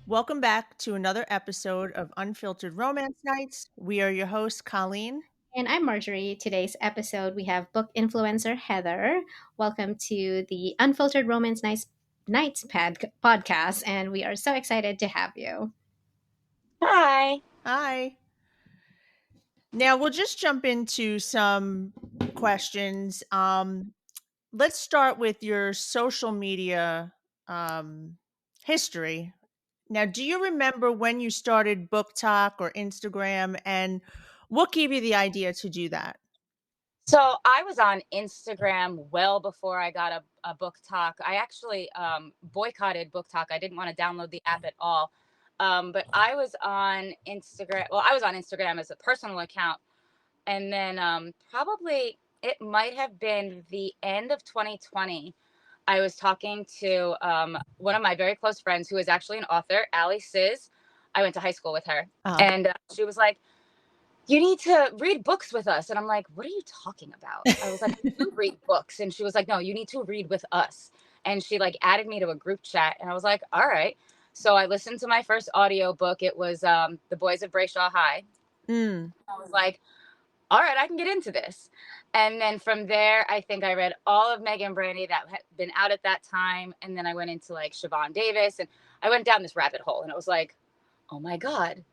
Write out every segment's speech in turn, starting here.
Welcome back to another episode of Unfiltered Romance Nights. We are your hosts, Colleen. And I'm Marjorie. Today's episode, we have book influencer Heather. Welcome to the Unfiltered Romance Nights podcast, and we are so excited to have you. Hi. Hi. Now we'll just jump into some questions. Let's start with your social media um, history. Now, do you remember when you started Book Talk or Instagram, and what gave you the idea to do that? So I was on Instagram well before I got a book talk. I actually boycotted book talk. I didn't want to download the app at all. But I was on Instagram. Well, I was on Instagram as a personal account. And then probably it might have been the end of 2020. I was talking to one of my very close friends who is actually an author, Allie Sis. I went to high school with her. Uh, And she was like, you need to read books with us. And I'm like, what are you talking about? I was like, I do read books. And she was like, no, you need to read with us. And she like added me to a group chat. And I was like, all right. So I listened to my first audio book. It was The Boys of Brayshaw High. mm, I was like, all right, I can get into this. And then from there, I think I read all of Megan Brandy that had been out at that time. And then I went into like Siobhan Davis and I went down this rabbit hole. And it was like, oh my God,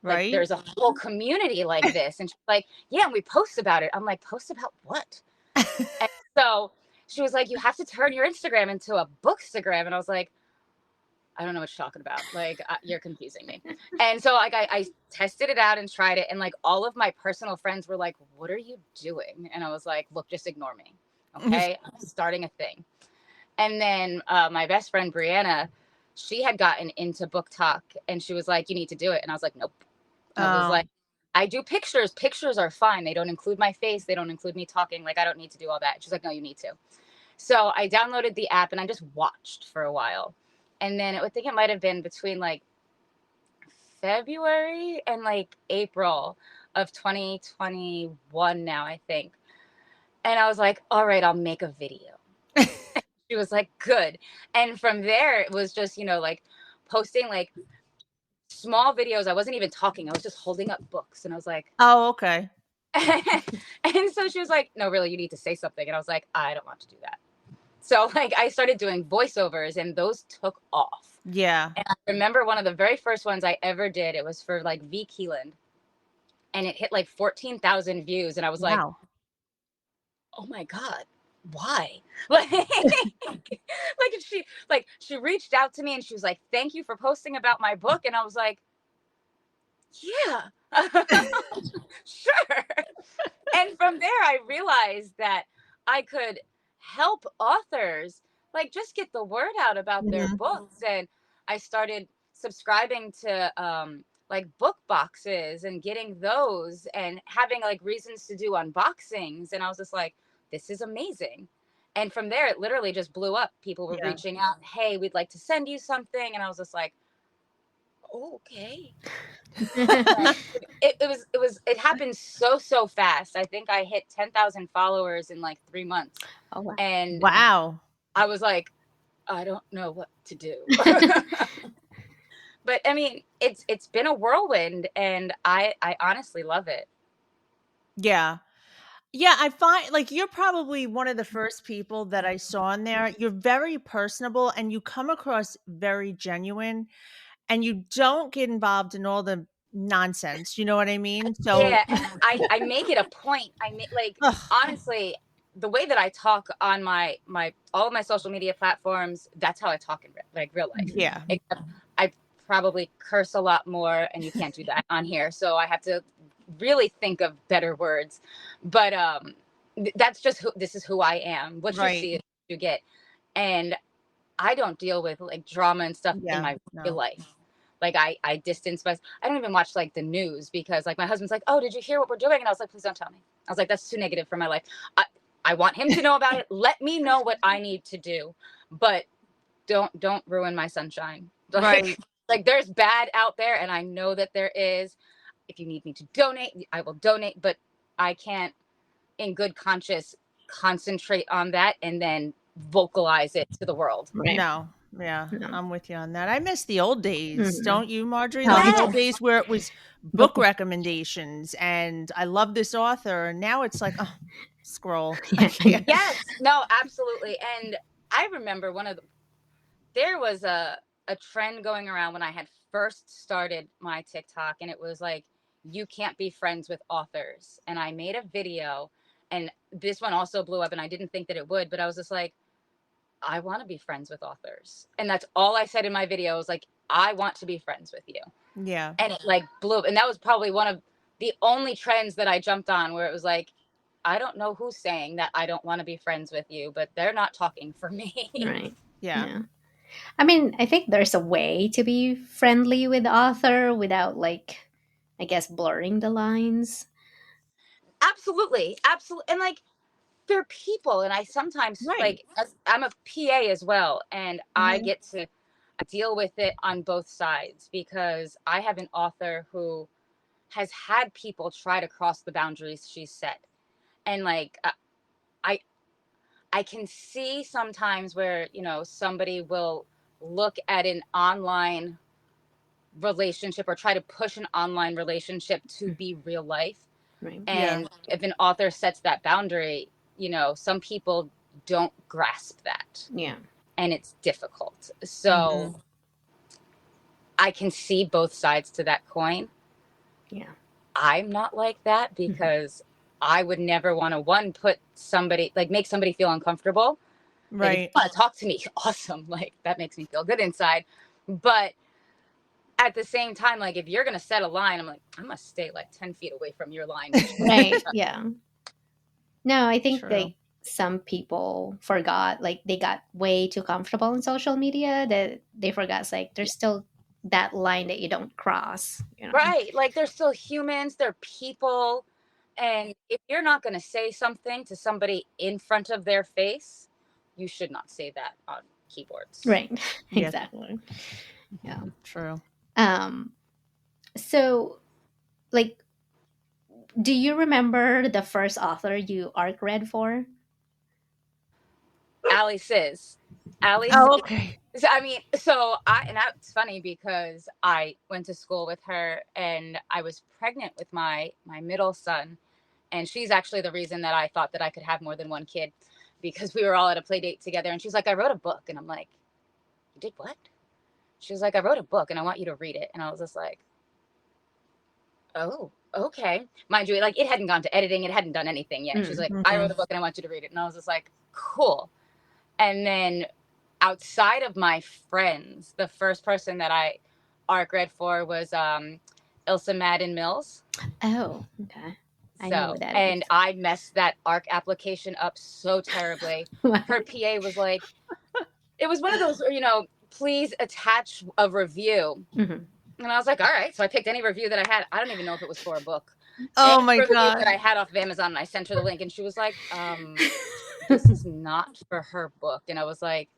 like right? there's a whole community like this. And she's like, yeah, and we post about it. I'm like, post about what? And so she was like, you have to turn your Instagram into a bookstagram. And I was like, I don't know what you're talking about. Like, you're confusing me. And so like I tested it out and tried it. And like all of my personal friends were like, what are you doing? And I was like, look, just ignore me. Okay. I'm starting a thing. And then my best friend, Brianna, she had gotten into book talk and she was like, you need to do it. And I was like, nope. I was Oh, like, I do pictures. Pictures are fine. They don't include my face. They don't include me talking. Like, I don't need to do all that. She's like, no, you need to. So I downloaded the app and I just watched for a while. And then I think it might have been between like February and like April of 2021 now, I think. And I was like, all right, I'll make a video. She was like, good. And from there, it was just, like posting like small videos. I wasn't even talking. I was just holding up books. And I was like, oh, okay. and so she was like, no, really, you need to say something. And I was like, I don't want to do that. So like I started doing voiceovers and those took off. Yeah. And I remember one of the very first ones I ever did. It was for like V. Keeland. And it hit like 14,000 views. And I was like, Wow. oh my God, why? Like, she reached out to me and she was like, thank you for posting about my book. And I was like, yeah, sure. And from there, I realized that I could help authors like just get the word out about their Mhm. books. And I started subscribing to like book boxes and getting those and having like reasons to do unboxings. And I was just like, this is amazing. And from there, it literally just blew up. People were Yeah. reaching out, hey, we'd like to send you something. And I was just like, okay. It happened so fast. I think I hit 10,000 followers in like 3 months. Oh, wow. And Wow. I was like, I don't know what to do. But I mean, it's been a whirlwind and I honestly love it. Yeah. Yeah, I find like you're probably one of the first people that I saw in there. You're very personable and you come across very genuine and you don't get involved in all the nonsense. You know what I mean? So, Yeah, and I make it a point. I make like ugh, honestly, the way that I talk on my all of my social media platforms, that's how I talk in real life. yeah. Except I probably curse a lot more, and you can't do that on here. So I have to really think of better words. But that's just this is who I am. What you Right. see is what you get, and I don't deal with like drama and stuff in Yeah. my real No. life. Like I distance myself. I don't even watch like the news because like my husband's like, oh, did you hear what we're doing? And I was like, please don't tell me. I was like, that's too negative for my life. I want him to know about it. Let me know what I need to do, but don't ruin my sunshine. Like, Right. like there's bad out there, and I know that there is. If you need me to donate, I will donate, but I can't, in good conscience, concentrate on that and then vocalize it to the world. Right. No. Yeah, No. I'm with you on that. I miss the old days, Mhm. don't you, Marjorie? Oh, Like me the old too. Yes. days where it was Book. book recommendations and I love this author. And now it's like, oh, scroll. I Yeah. can't. Yes. No, absolutely. And I remember there was a trend going around when I had first started my TikTok, and it was like, you can't be friends with authors. And I made a video, and this one also blew up, and I didn't think that it would, but I was just like, I want to be friends with authors. And that's all I said in my video. I was like, I want to be friends with you. Yeah. And it like blew up. And that was probably one of the only trends that I jumped on where it was like, I don't know who's saying that I don't want to be friends with you, but they're not talking for me. Right. Yeah. Yeah. I mean, I think there's a way to be friendly with the author without, like, I guess, blurring the lines. Absolutely. Absolutely. And like, they're people. And I sometimes, Right. like, I'm a PA as well. And I Mhm. get to deal with it on both sides because I have an author who has had people try to cross the boundaries she set. And like, I I can see sometimes where, somebody will look at an online relationship or try to push an online relationship to Mm. be real life. Right. Yeah. And if an author sets that boundary, some people don't grasp that, Yeah. and it's difficult. So Mhm. I can see both sides to that coin. Yeah. I'm not like that Mhm. because I would never want to, one, put somebody, like, make somebody feel uncomfortable. Like, if you Right. want to talk to me, awesome. Like, that makes me feel good inside. But at the same time, like, if you're going to set a line, I'm like, I must stay like 10 feet away from your line. Right. Yeah. No, I think True. like some people forgot, like they got way too comfortable in social media that they forgot, it's like there's still that line that you don't cross, you know. Right. Like, they're still humans, they're people. And if you're not going to say something to somebody in front of their face, you should not say that on keyboards. Right. Yeah. Exactly. Yeah. True. Um so like, do you remember the first author you arc read for? Ali says, Ali says, Oh, okay. I mean, and that's funny because I went to school with her and I was pregnant with my middle son. And she's actually the reason that I thought that I could have more than one kid because we were all at a play date together. And she's like, I wrote a book. And I'm like, you did what? She was like, I wrote a book and I want you to read it. And I was just like, oh, okay. Mind you, like, it hadn't gone to editing, it hadn't done anything yet. She's like, I wrote Mhm. a book and I want you to read it. And I was just like, cool. And then outside of my friends, the first person that I arc read for was Ilsa Madden Mills. Oh, okay. I know So, what that is. and I messed that ARC application up so terribly. Her PA was like, it was one of those, please attach a review. Mhm. And I was like, all right. So I picked any review that I had. I don't even know if it was for a book. Oh Any my review god. that I had off of Amazon, and I sent her the link, and she was like, this is not for her book. And I was like,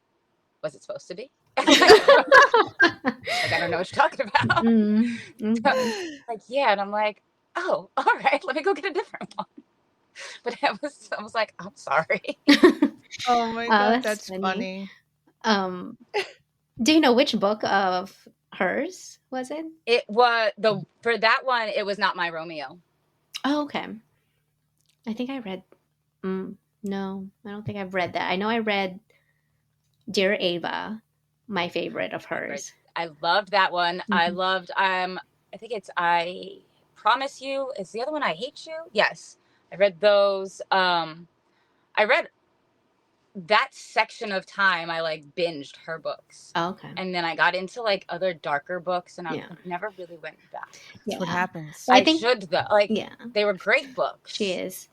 was it supposed to be? Like, I don't know what you're talking about. Mm, So, okay. like, yeah. And I'm like, oh, all right, let me go get a different one. But I was like, I'm sorry. Oh my Oh, god, that's that's funny. funny. Um, do you know which book of hers was it? It was for that one, it was Not My Romeo. Oh, okay. I think I read. No, I don't think I've read that. I know I read Dear Ava, my favorite of Right. hers. I loved that one. I Mhm. loved I think it's I Promise You. Is the other one I Hate You? Yes. I read those. I read that section of time. I like binged her books. Oh, okay. And then I got into like other darker books and I Yeah. never really went back. That's what Yeah. happens. Well, I I think, should though. Like, yeah, they were great she books. is.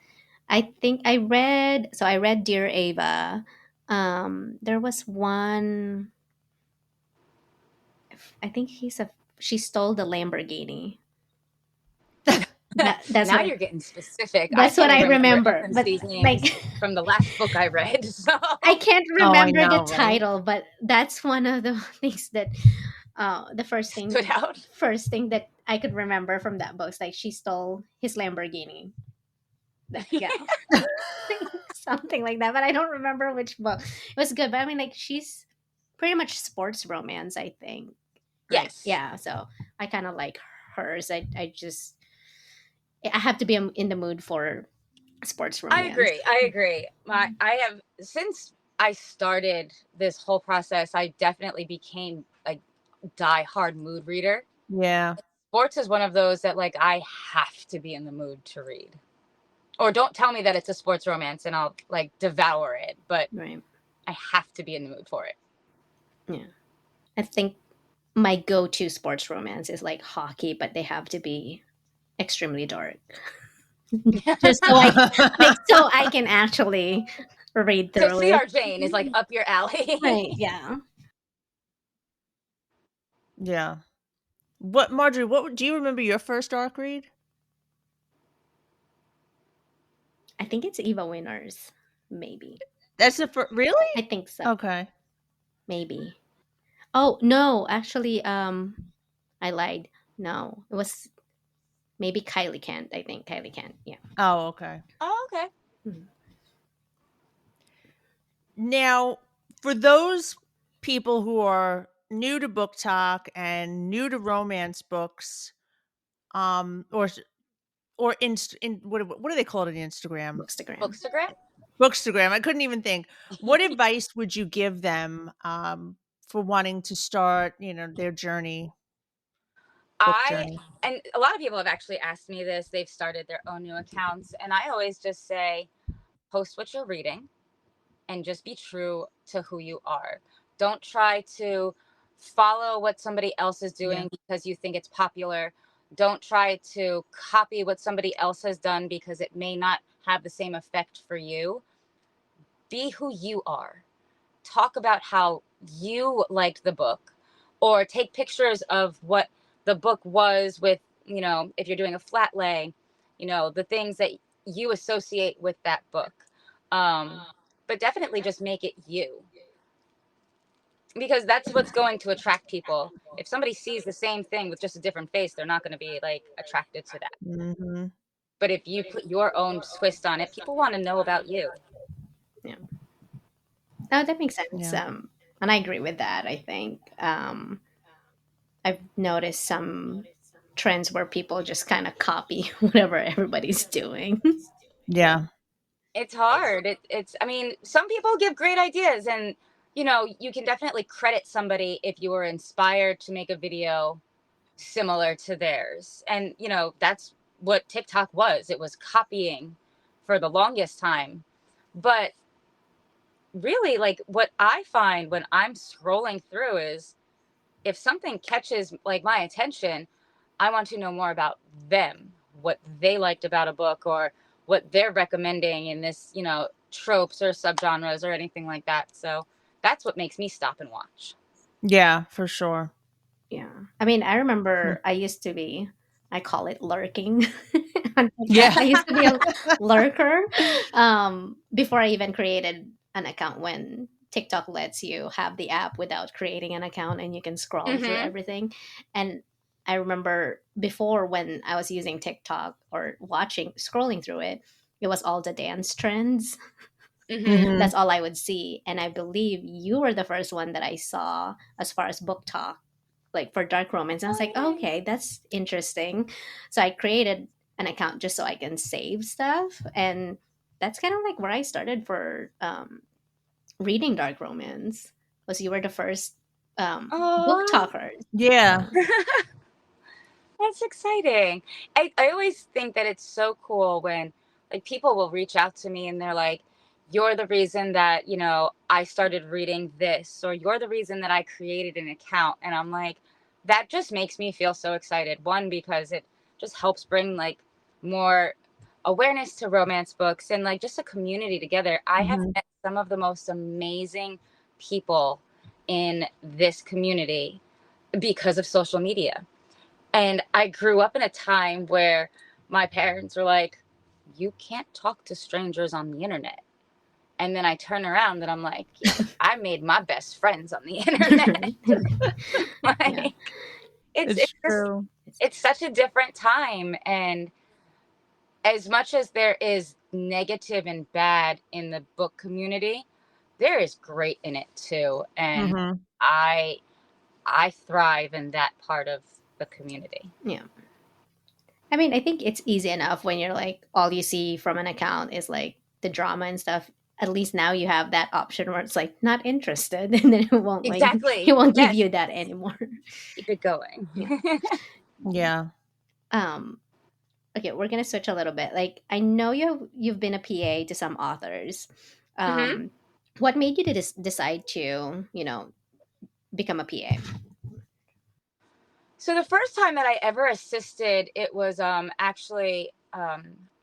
I think I read Dear Ava. There was one, I think she stole the Lamborghini. That's Now what you're getting specific. I that's what can't I even remember remember. But these like, names from the last book I read. So I can't Oh, I remember the know, right? title, but that's one of the things that the stood out. first thing that I could remember from that book is like she stole his Lamborghini. Yeah. Something like that, but I don't remember which book. It was good, but I mean, like, she's pretty much sports romance, I think. Right? Yes. Yeah. So I kind of like hers. I have to be in the mood for sports I romance. agree. I agree. I have, since I started this whole process, I definitely became a die-hard mood reader. Yeah. Sports is one of those that like I have to be in the mood to read. Or don't tell me that it's a sports romance and I'll like devour it, but Right. I have to be in the mood for it. Yeah. I think my go-to sports romance is like hockey, but they have to be extremely dark, just so so I can actually read So through it. CR Jane is like up your alley. Right? Yeah. Yeah. What Marjorie, do you remember your first dark read? I think it's Eva Winners. Maybe. That's the really? I think so. Okay. Maybe. Oh no, actually, I lied. No, it was maybe Kylie Kent. I think Kylie Kent. Yeah. Oh, okay. Oh, okay. Mhm. Now, for those people who are new to book talk and new to romance books, or in what do they call it on Instagram? Bookstagram. Bookstagram? Bookstagram. I couldn't even think. What advice would you give them for wanting to start, their book I journey? and a lot of people have actually asked me this. They've started their own new accounts, and I always just say, post what you're reading and just be true to who you are. Don't try to follow what somebody else is Yeah. doing because you think it's popular. Don't try to copy what somebody else has done because it may not have the same effect for you. Be who you are. Talk about how you liked the book, or take pictures of what the book was with, if you're doing a flat lay, the things that you associate with that book. But definitely just make it you, because that's what's going to attract people. If somebody sees the same thing with just a different face, they're not going to be like attracted to that. Hmm. But if you put your own twist on it, people want to know about you. Yeah. Oh, that makes sense. Yeah. And I agree with that. I think I've noticed some trends where people just kind of copy whatever everybody's doing. Yeah. It's hard. I mean, some people give great ideas, and you can definitely credit somebody if you were inspired to make a video similar to theirs. And that's what TikTok was. It was copying for the longest time. But really, like, what I find when I'm scrolling through is, if something catches like my attention, I want to know more about them, what they liked about a book, or what they're recommending in this, tropes or subgenres or anything like that. So that's what makes me stop and watch. Yeah, for sure. Yeah. I mean, I Hmm. remember I used to be, I call it lurking. On TikTok. Yeah. I used to be a lurker before I even created an account, when TikTok lets you have the app without creating an account and you can scroll through Mm-hmm. everything. And I remember before, when I was using TikTok or scrolling through it, it was all the dance trends. Mm-hmm. Hmm. That's all I would see. And I believe you were the first one that I saw as far as book talk, like for dark romance. And I was like, oh, Oh, okay, that's interesting. So I created an account just so I can save stuff. And that's kind of like where I started for reading dark romance, was you were the first book oh, talkers. Yeah. Yeah. that's exciting. I always think that it's so cool when like people will reach out to me and they're like, you're the reason that, I started reading this, or you're the reason that I created an account. And I'm like, that just makes me feel so excited. One, because it just helps bring like more awareness to romance books and like just a community together. I have Hmm. met some of the most amazing people in this community because of social media. And I grew up in a time where my parents were like, you can't talk to strangers on the internet. And then I turn around and I'm like, yeah, I made my best friends on the internet. Yeah. Like, it's It's it's just true. it's such a different time. And as much as there is negative and bad in the book community, there is great in it too. And Hmm. I thrive in that part of the community. Yeah. I mean, I think it's easy enough when you're like, all you see from an account is like the drama and stuff. At least now you have that option where it's like not interested, and then Exactly. it won't give Yes. you that anymore. Keep it going. Yeah. Yeah. Um, okay, we're gonna switch a little bit. Like, I know you've been a PA to some authors. hmm What made you to decide to become a PA? So the first time that I ever assisted, it was actually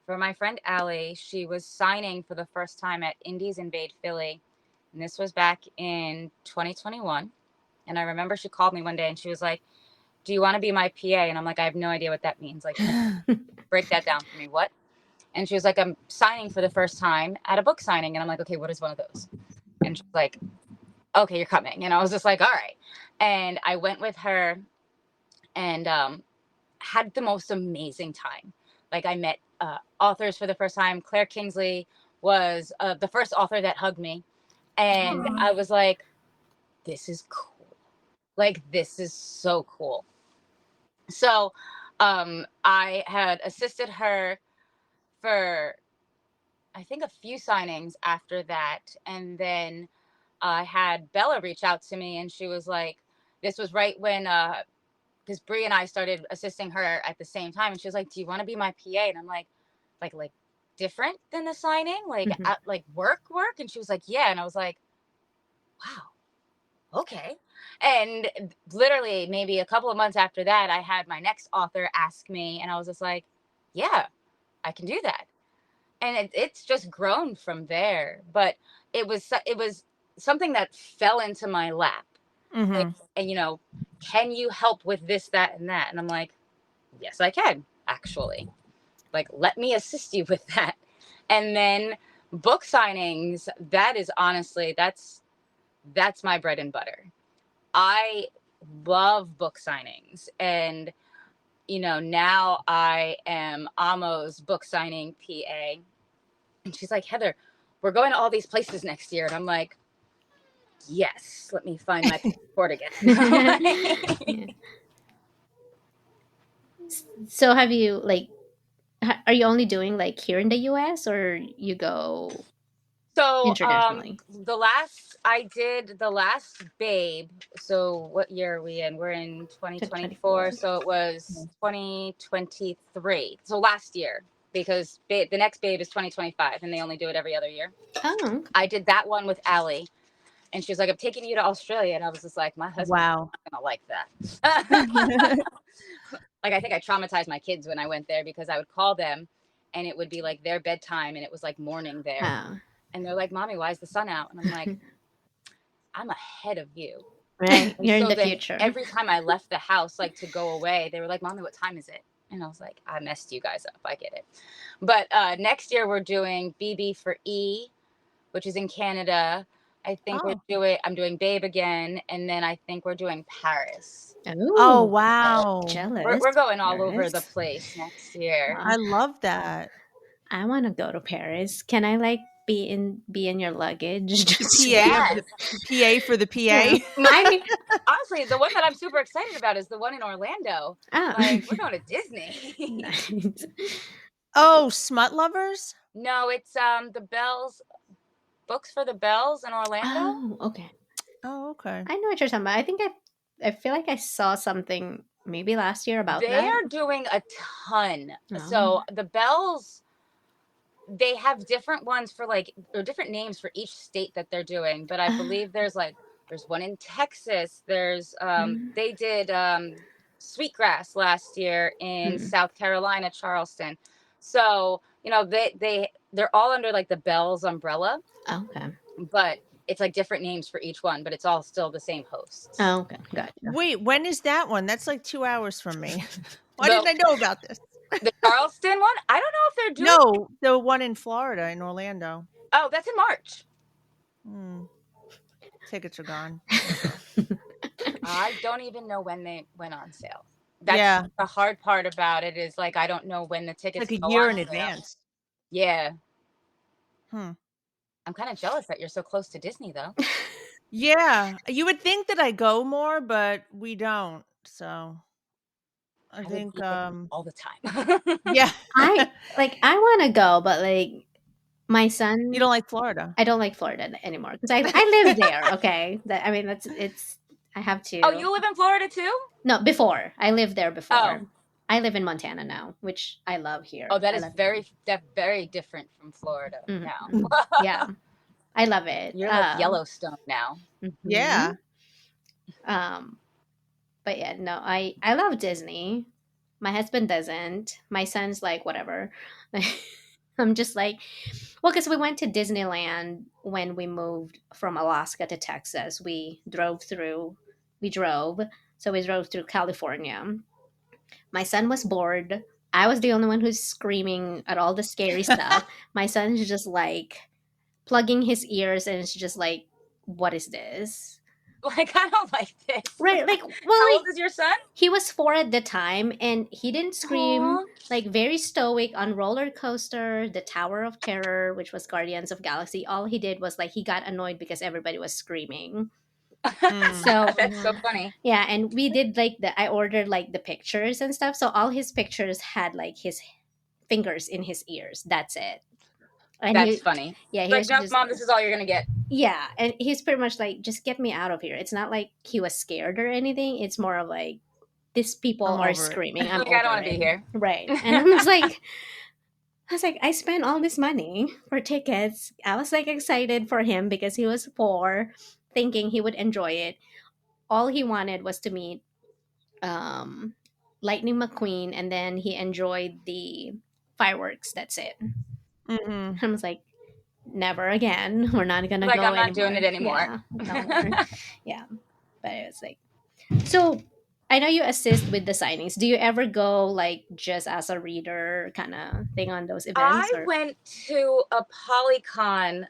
for my friend Allie. She was signing for the first time at Indies Invade Philly, and this was back in 2021. And I remember she called me one day and she was like, "Do you want to be my PA?" And I'm like, "I have no idea what that means. Like, break that down for me. What?" And she was like, "I'm signing for the first time at a book signing." And I'm like, "Okay, what is one of those?" And she's like, "Okay, you're coming." And I was just like, "All right." And I went with her and had the most amazing time. Like, I met authors for the first time. Claire Kingsley was the first author that hugged me. And Aw. I was like, this is cool. Like, this is so cool. So I had assisted her for, I think, a few signings after that. And then I had Bella reach out to me and she was like, this was right when, because Brie and I started assisting her at the same time. And she was like, "Do you want to be my PA?" And I'm like different than the signing, like, Mhm. like work. And she was like, "Yeah." And I was like, wow, okay. And literally maybe a couple of months after that, I had my next author ask me and I was just like, yeah, I can do that. And it's just grown from there. But it was something that fell into my lap. Like, Mhm. and can you help with this, that, and that? And I'm like, yes, I can, actually. Like, let me assist you with that. And then book signings, that is honestly, that's my bread and butter. I love book signings. And, now I am Amo's book signing PA. And she's like, "Heather, we're going to all these places next year." And I'm like, yes, let me find my passport again. Yeah. So have you like are you only doing like here in the US, or you go So, internationally? the last Babe. So, what year are we in? We're in 2024. 2024. So, it was 2023. So, last year, because the next Babe is 2025 and they only do it every other year. Oh. I did that one with Allie and she was like, "I'm taking you to Australia." And I was just like, my husband's Wow. not going to like that. Like, I think I traumatized my kids when I went there because I would call them and it would be like their bedtime and it was like morning there. Oh. And they're like, "Mommy, why is the sun out?" And I'm like, "I'm ahead of you." Right. And You're in so the then future. every time I left the house, like to go away, they were like, "Mommy, what time is it?" And I was like, "I messed you guys up. I get it." But next year we're doing BB for E, which is in Canada. I think Oh. I'm doing Babe again. And then I think we're doing Paris. Oh, Oh, wow. jealous. We're going all over the Paris. place next year. Wow. I love that. I want to go to Paris. Can I like be in your luggage? The Just PA of Yes. the PA for the yeah. PA. My Honestly, the one that I'm super excited about is the one in Orlando. Oh, Like, we're going to Disney. nice. Oh, Smut Lovers? No, it's the Bells, Books for the Bells in Orlando. Oh, okay. Oh, okay. I know what you're talking about. I feel like I saw something maybe last year about They that. are doing a ton. Oh. So the Bells, they have different ones for like, or different names for each state that they're doing. But I believe there's one in Texas. There's Mm, they did Sweetgrass last year in mm. South Carolina, Charleston. So they're all under like the Bells umbrella, Okay. but it's like different names for each one, but it's all still the same hosts. Oh, okay. Gotcha. Wait, when is that one? That's like 2 hours from me. Why The didn't I know about this? the Charleston one, I don't know if they're doing. No, the one in Florida, in Orlando. Oh, that's in March. Hmm, tickets are gone. I don't even know when they went on sale. That's Yeah, the hard part about it, is like I don't know when the it's tickets like a go year on in sale. advance. Yeah. Hmm. I'm kind of jealous that you're so close to Disney though. Yeah, you would think that I go more, but we don't. So I I would think be there all the time. yeah. I want to go, but like my You son, don't like Florida. I don't like Florida anymore because I live there. Okay, I mean that's it's. I have Oh, to. you live in Florida too? No, before I lived there Oh, before. I live in Montana now, which I love oh, here. that I is love it. very different from Florida now. Mhm. Yeah, I love it. You're like Yellowstone now. Mhm. Yeah. Um, but yeah, no, I love Disney. My husband doesn't. My son's like whatever. I'm just like, well, because we went to Disneyland when we moved from Alaska to Texas. We drove, so we drove through California. My son was bored. I was the only one who's screaming at all the scary stuff. My son's just like plugging his ears and it's just like, what is this? Like, I don't like this. Right, like, well, How like old is your son? he was 4 at the time and he didn't scream, Aw. like very stoic on roller coaster, the Tower of Terror, which was Guardians of Galaxy. All he did was like he got annoyed because everybody was screaming. Mm. So That's so Mhm. funny. yeah, and we did like I ordered like the pictures and stuff. So all his pictures had like his fingers in his ears. That's it. And That's he, funny. yeah, It's he like, was nope, just, mom, this is all you're gonna get. yeah. And he's pretty much like, just get me out of here. It's not like he was scared or anything. It's more of like, these people I'm are over it. screaming. I'm Like, I don't over want to be it. here. Right. And I was like, I spent all this money for tickets. I was like excited for him because he was 4, thinking he would enjoy it. All he wanted was to meet um, Lightning McQueen, and then he enjoyed the fireworks. That's it. Mhm. I was like, never again. We're not gonna Like, go I'm not doing anymore. it anymore. Yeah, no more. Yeah, but it was like, so. I know you assist with the signings. Do you ever go like just as a reader kind of thing on those events I or? went to a Polycon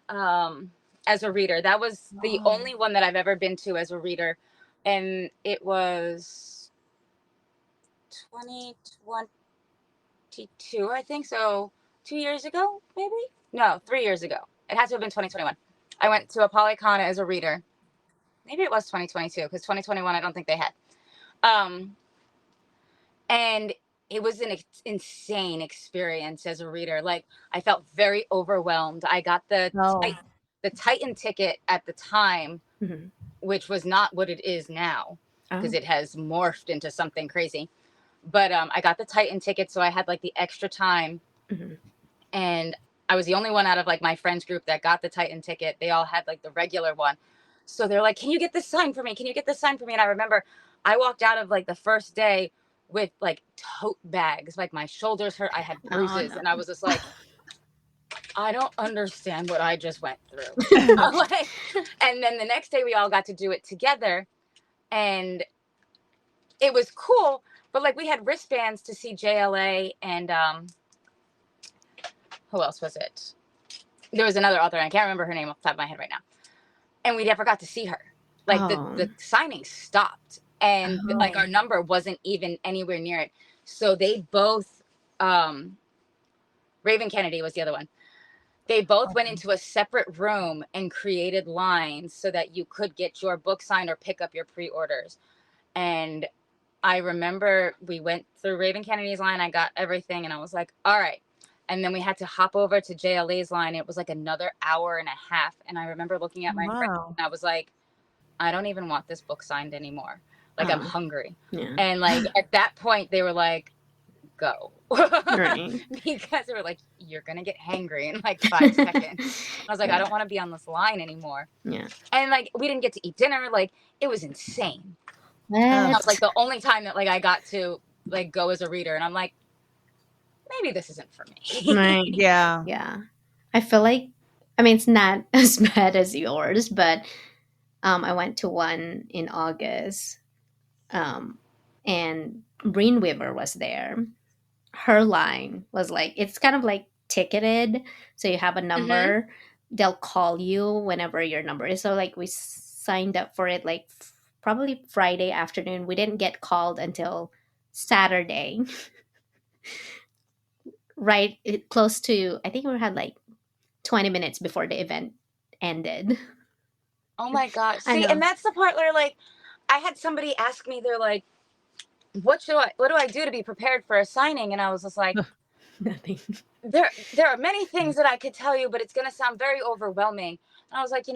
as a reader. That was the Oh, only one that I've ever been to as a reader. And it was 2022, I think. So 2 years ago, maybe? No, 3 years ago. It has to have been 2021. I went to a Polycon as a reader. Maybe it was 2022 because 2021, I don't think they had. Um, and it was an insane experience as a reader. Like, I felt very overwhelmed. I got oh, the Titan ticket at the time, mhm. which was not what it is now because Oh, it has morphed into something crazy. But I got the Titan ticket, so I had like the extra time, mhm. and I was the only one out of like my friends group that got the Titan ticket. They all had like the regular one. So they're like, "Can you get this sign for me? Can you get this sign for me?" And I remember I walked out of like the first day with like tote bags. Like, my shoulders hurt, I had oh bruises, no. and I was just like, "I don't understand what I just went through." I'm like, and then the next day we all got to do it together, and it was cool. But like, we had wristbands to see JLA, and who else was it? There was another author, and I can't remember her name off the top of my head right now. And we never got to see her. Like, Oh, the signing stopped, and like oh, our number wasn't even anywhere near it. So they both, Raven Kennedy was the other one. They both went into a separate room and created lines so that you could get your book signed or pick up your pre-orders. And I remember we went through Raven Kennedy's line. I got everything, and I was like, all right. And then we had to hop over to JLA's line. It was like another hour and a half. And I remember looking at my friend, Wow. and I was like, I don't even want this book signed anymore. Like, I'm oh, hungry. yeah. And like, at that point, they were like, go. Right. Because they were like, you're going to get hangry in like 5 seconds. I was like, I don't want to be on this line anymore. Yeah. And like, we didn't get to eat dinner. Like, it was insane. That was What? like the only time that like I got to like go as a reader, and I'm like, maybe this isn't for me. Right. Yeah. Yeah. I feel like, I mean, it's not as bad as yours, but I went to one in August, um, and Breen Weaver was there. Her line was like, it's kind of like ticketed. So you have a Hmm. number, they'll call you whenever your number is. So, like, we signed up for it like probably Friday afternoon. We didn't get called until Saturday, right? Close to, I think we had like 20 minutes before the event ended. Oh my God. I See, know. and that's the part where like I had somebody ask me, they're like, what do I do to be prepared for a signing? And I was just like, Nothing. there are many things that I could tell you, but it's gonna sound very overwhelming. And I was like,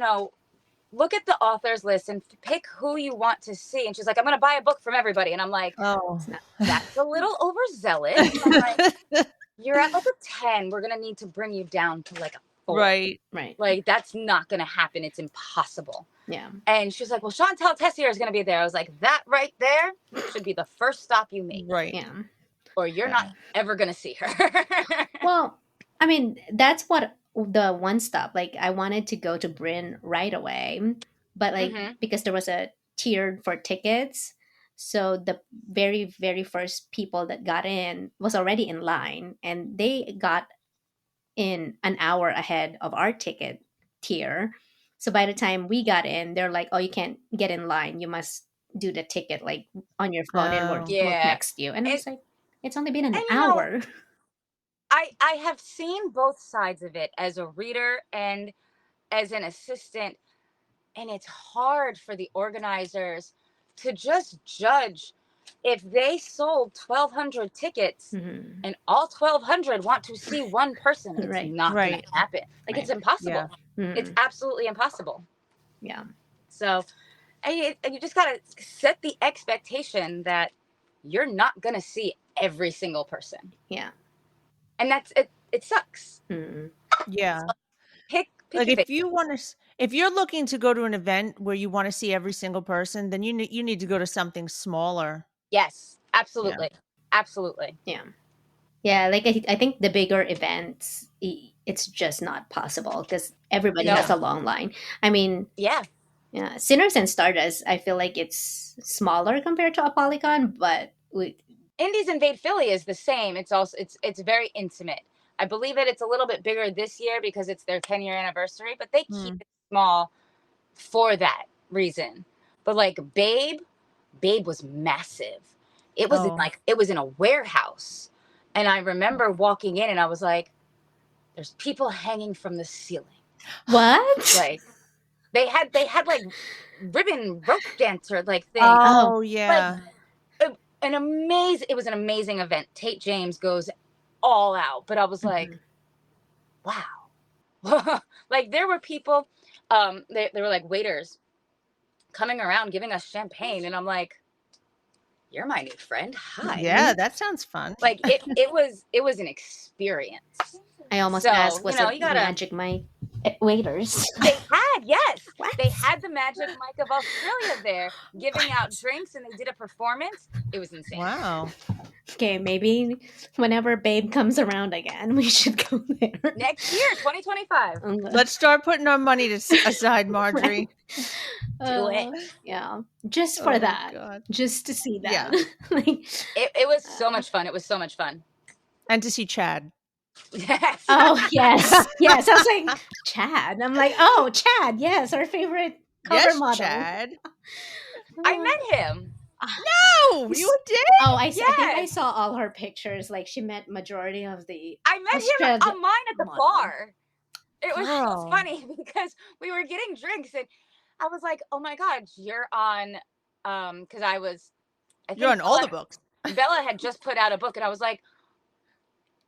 look at the authors list and pick who you want to see. And she's like, I'm gonna buy a book from everybody. And I'm like, Oh. It's not. that's a little overzealous. I'm like, you're at like a 10. We're gonna need to bring you down to like a 4. Right. Right. Like that's not gonna happen. It's impossible. Yeah. And she was like, well, Chantal Tessier is gonna be there. I was like, that right there should be the first stop you make, Right. Yeah. or you're Yeah. not ever gonna see her. Well, I mean, that's what the one stop. Like, I wanted to go to Bryn right away, but like Mhm. because there was a tier for tickets, so the very very first people that got in was already in line, and they got in an hour ahead of our ticket tier. So by the time we got in, they're like, "Oh, you can't get in line. You must do the ticket like on your phone, and we'll Oh. look Yeah. next to you." And I And was like, "It's only been an and hour." I have seen both sides of it as a reader and as an assistant, and it's hard for the organizers to just judge if they sold 1,200 tickets Mhm. and all 1,200 want to see one person. It's Right. not going Right. to happen. Like it's Right. impossible. Yeah. It's Mhm. absolutely impossible. Yeah. So, and you just got to set the expectation that you're not going to see every single person. Yeah. And that's it. It sucks. Mhm. Yeah. Pick Like your if favorite. you want to, if you're looking to go to an event where you want to see every single person, then you need to go to something smaller. Yes, Yeah. absolutely. Absolutely. Yeah. Yeah. Like I think the bigger events, it's just not possible because everybody No. has Yeah. a long line. I mean, Yeah. yeah, Sinners and Stardust, I feel like it's smaller compared to a Polygon, but Indies Invade Philly is the same. It's also it's very intimate. I believe that it's a little bit bigger this year because it's their 10-year anniversary, but they keep Mm. it small for that reason. But like Babe was massive. It was in Oh. like it was in a warehouse. And I remember walking in and I was like, there's people hanging from the ceiling. what? Like they had like ribbon rope dancer like thing. Oh, Oh Like yeah. it was an amazing event. Tate James goes all out, but I was like, mhm. wow. Like there were people, they were like waiters coming around giving us champagne, and I'm like, you're my new friend. Hi. Yeah, that sounds fun. Like it was an experience. I almost So, asked, was you it gotta Magic Mike waiters? yes. What? They had the Magic Mike of Australia there giving out drinks, and they did a performance. It was insane. Wow. Okay, maybe whenever Babe comes around again, we should go there. Next year, 2025. Let's start putting our money aside, Marjorie. Do it. Yeah, just for Oh that, God. just to see Yeah. that. Like, It was so much fun. It was so much fun. And to see Chad. Yes. oh yes, yes. I was like Chad. I'm like, oh Chad, yes, our favorite cover Yes, model. Chad. I met him. No, you did. Oh, I think I Yes. saw all her pictures. Like she met majority of the I met him Australian on mine at the model. bar. It was so Girl. funny because we were getting drinks and I was like, "Oh my god, you're on cuz I think You're on all the books. Bella had just put out a book and I was like,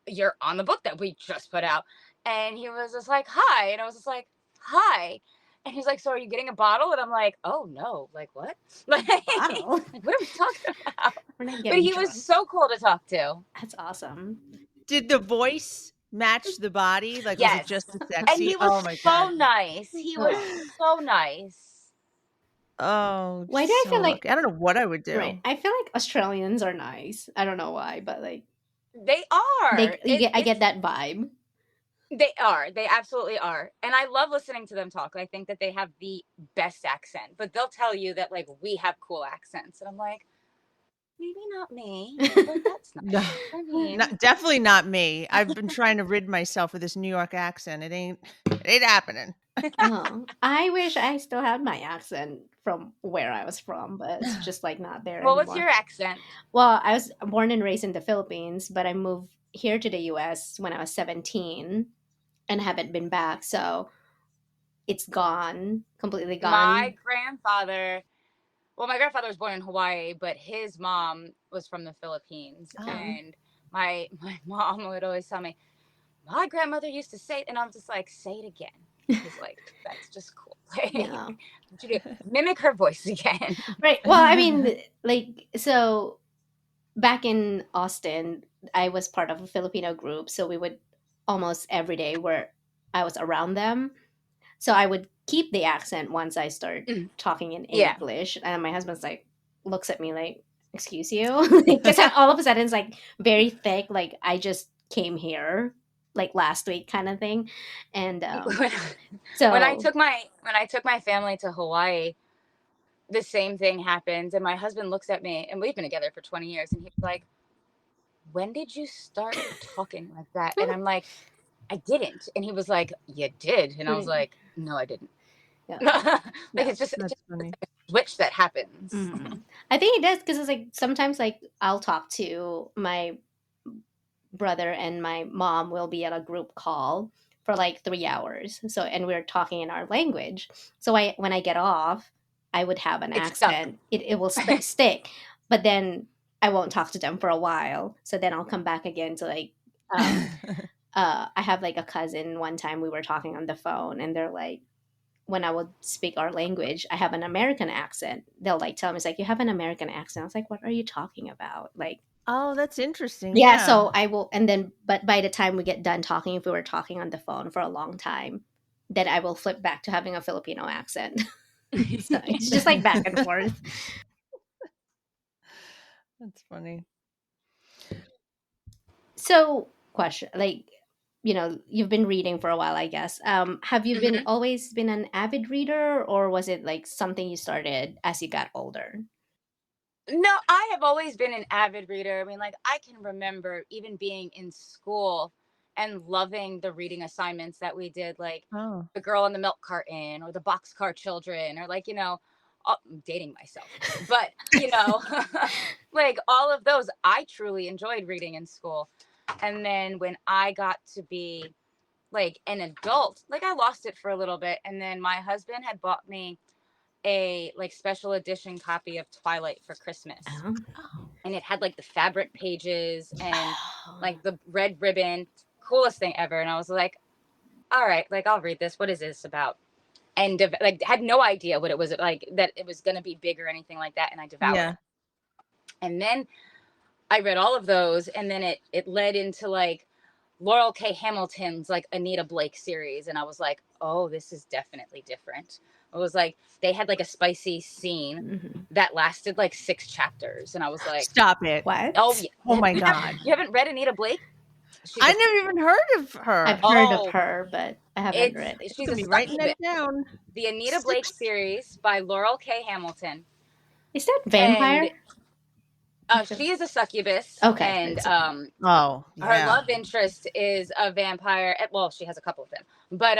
"You're on the book that we just put out." And he was just like, "Hi." And I was just like, "Hi." And he's like, "So are you getting a bottle?" And I'm like, "Oh no, like what?" Like, Bottle? like what are we talking about? We're not But getting he drunk. was so cool to talk to. That's awesome. Did the voice match the body? Like, was Yes. it just as And sexy? he was Oh my so God. nice. He was so nice. Oh, Why do I so feel like lucky. I don't know what I would do. right? I feel like Australians are nice. I don't know why, but like They are. I get that vibe. They are. They absolutely are. And I love listening to them talk. I think that they have the best accent, but they'll tell you that like we have cool accents. And I'm like, maybe not me, but that's No, nice. I mean, definitely not me. I've been trying to rid myself of this New York accent. It ain't happening. Oh, I wish I still had my accent from where I was from, but it's just like not there well, anymore. what's your accent? Well, I was born and raised in the Philippines, but I moved here to the US when I was 17 and haven't been back. So it's gone, completely My gone? grandfather, well, my grandfather was born in Hawaii, but his mom was from the Philippines. Oh. And my mom would always tell me, my grandmother used to say, and I'm just like, say it again. Because, like, that's just cool. Like, I Yeah. want you to mimic her voice again. Right. Well, I mean, like, so back in Austin, I was part of a Filipino group, so we would almost every day where I was around them. So I would keep the accent once I start talking in Yeah. English, and my husband's like looks at me like, "Excuse you," because all of a sudden it's like very thick, like I just came here like last week kind of thing, and when, when I so took my family to Hawaii, the same thing happened. And my husband looks at me, and we've been together for 20 years, and he's like, when did you start talking like that? And I'm like, I didn't. And he was like, you did. And I was right, like, no, I didn't. yeah, Like, yeah. it's That's just funny. a switch that happens. Mm. I think it does because it's like sometimes like I'll talk to my brother and my mom will be at a group call for like 3 hours. So and we're talking in our language. So I when I get off, I would have an It's stuck. accent. It will stick, but then I won't talk to them for a while. So then I'll come back again to like I have like a cousin one time we were talking on the phone and they're like when I would speak our language, I have an American accent. They'll like tell me, it's like, you have an American accent. I was like, what are you talking about? Like, Oh, that's interesting. yeah, Yeah. so I will, and then, but by the time we get done talking, if we were talking on the phone for a long time, then I will flip back to having a Filipino accent. So it's just like back and forth. That's funny. So, question, like, you've been reading for a while, I guess. Have you been Mhm. always been an avid reader, or was it like something you started as you got older? No, I have always been an avid reader. I mean, like, I can remember even being in school and loving the reading assignments that we did, like Oh. The Girl in the Milk Carton or The Boxcar Children, or like, I'm dating myself, but, like all of those, I truly enjoyed reading in school. And then when I got to be like an adult, like I lost it for a little bit. And then my husband had bought me a like special edition copy of Twilight for Christmas, Um, Oh. and it had like the fabric pages and like the red ribbon, coolest thing ever. And I was like, all right, like I'll read this. What is this about? And like had no idea what it was, like that it was going to be big or anything like that. And I devoured Yeah. it. And then I read all of those, and then it led into like Laurel K. Hamilton's like Anita Blake series, and I was like, oh, this is definitely different. It was like they had like a spicy scene mhm. that lasted like 6 chapters, and I was like, Stop it. oh What? Oh yeah, my God. you haven't read Anita Blake? She's I a never even heard of I've her. heard of oh, her, but I haven't it's read. I'm she's a gonna be writing succubus. that down. The Anita Blake 6. series by Laurel K. Hamilton, Is that and vampire? she is a succubus, Okay, and it's okay. Oh, her yeah. love interest is a vampire. Well, she has a couple of them, but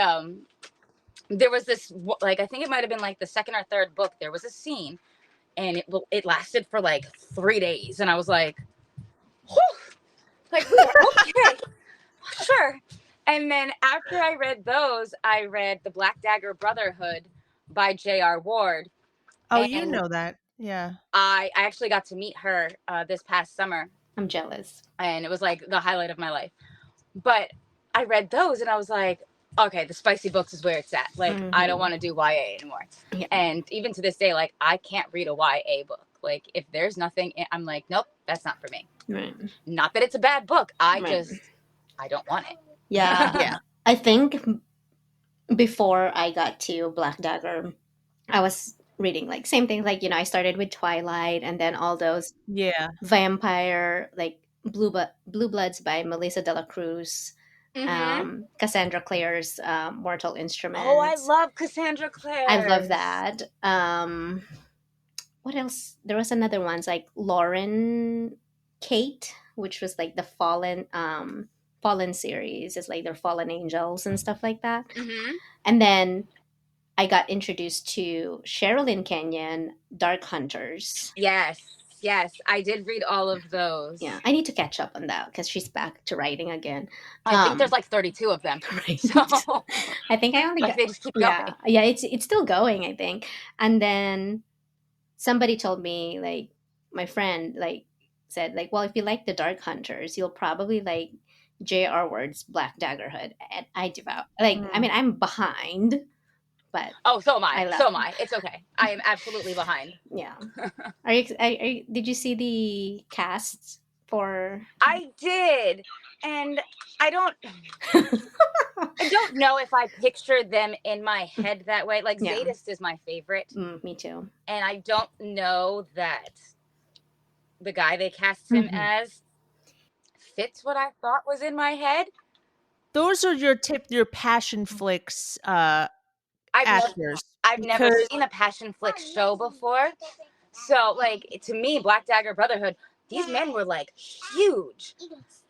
there was this, like I think it might have been like the second or third book. There was a scene, and it lasted for like 3 days, and I was like, whew, like okay, sure. And then after I read those, I read The Black Dagger Brotherhood by J.R. Ward, Oh, you and know that. Yeah. I actually got to meet her this past summer, I'm jealous. and it was like the highlight of my life. But I read those, and I was like, okay, the spicy books is where it's at. Like, I don't Hmm. want to do YA anymore. Yeah. And even to this day, like, I can't read a YA book. Like, if there's nothing, I'm like, nope, that's not for me. Right. Not that it's a bad book. I Right. don't want Yeah. it. Yeah. I think before I got to Black Dagger, I was reading like same thing. Like, I started with Twilight and then all those Yeah. vampire, like Blue Bloods by Melissa de la Cruz, Hmm. Cassandra Clare's Mortal Oh, I Instruments. love Cassandra I love Clare's. that. What else? There was another ones like Lauren Kate, which was like the Fallen series. It's like they're fallen angels and stuff like that. Hmm. And then I got introduced to Sherilyn Kenyon, Dark Hunters. Yes. yes. I did read all of those. Yeah, I need to catch up on that because she's back to writing again. I think there's like 32 of them. Right. So I think I only like got, they just keep yeah, going. yeah, it's still going, I think. And then somebody told me, like, my friend, like, said, like, well, if you like the Dark Hunters, you'll probably like J.R. Ward's Black Daggerhood. And I devout, like, I mean, I'm behind, but Oh, so am I. I love, So am I. It's okay. I am absolutely behind. yeah. Did you see the casts for? I did. And I don't know if I pictured them in my head that way. Like Yeah. Zadist is my favorite. Me too. And I don't know that the guy they cast him as fits what I thought was in my head. Those are your passion flicks actors. I've never seen a passion flick show before. So, like, to me, Black Dagger Brotherhood, these men were like huge.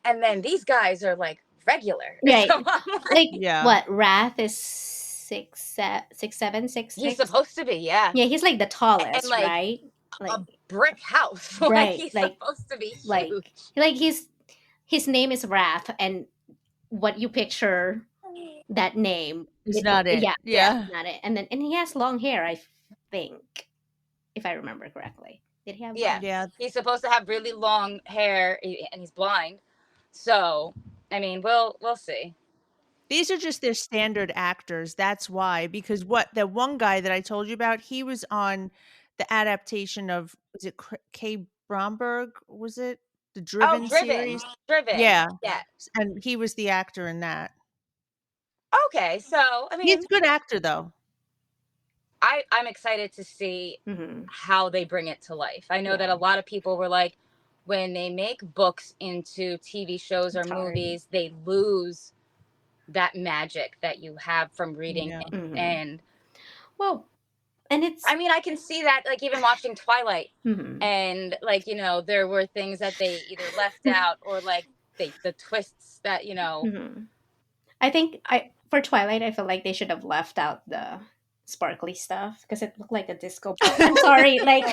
And then these guys are like regular. Right. So like, Yeah. what, Wrath is 6'7", 6'6"? He's supposed to be, yeah. Yeah, he's like the tallest, And, like, right? Like a brick house. right, Like, he's like, supposed to be huge. Like his name is Wrath, and what you picture that name is not it. Yeah, not it. And he has long hair, I think, if I remember correctly. Did he have? Yeah. He's supposed to have really long hair, and he's blind. So, I mean, we'll see. These are just their standard actors. That's why, because the one guy that I told you about, he was on the adaptation of, was it Kay Bromberg? Was it the Driven series? Driven. Yeah. Yeah. And he was the actor in that. Okay, so I mean, he's a good actor though. I'm excited to see how they bring it to life. I know that a lot of people were like, when they make books into TV shows or movies, they lose that magic that you have from reading it. And well, and it's, I mean, I can see that, like, even watching Twilight, and, like, you know, there were things that they either left out or like the twists that, you know. I think for Twilight, I feel like they should have left out the sparkly stuff because it looked like a disco ball. I'm sorry, like,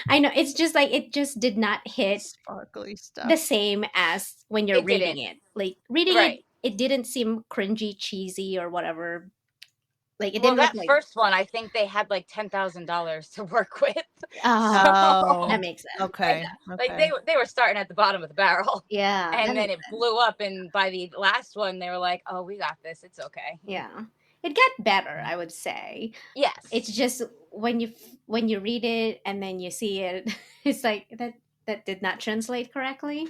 I know it's just like, it just did not hit sparkly stuff the same as when you're reading it. Like, reading it didn't seem cringy, cheesy, or whatever. Like, it didn't look like first one. I think they had like $10,000 to work with. Oh, that makes sense. Okay. Like they were starting at the bottom of the barrel. Yeah, and then it blew up, and by the last one, they were like, "Oh, we got this. It's okay." Yeah, it got better, I would say. Yes, it's just when you read it and then you see it, it's like that did not translate correctly.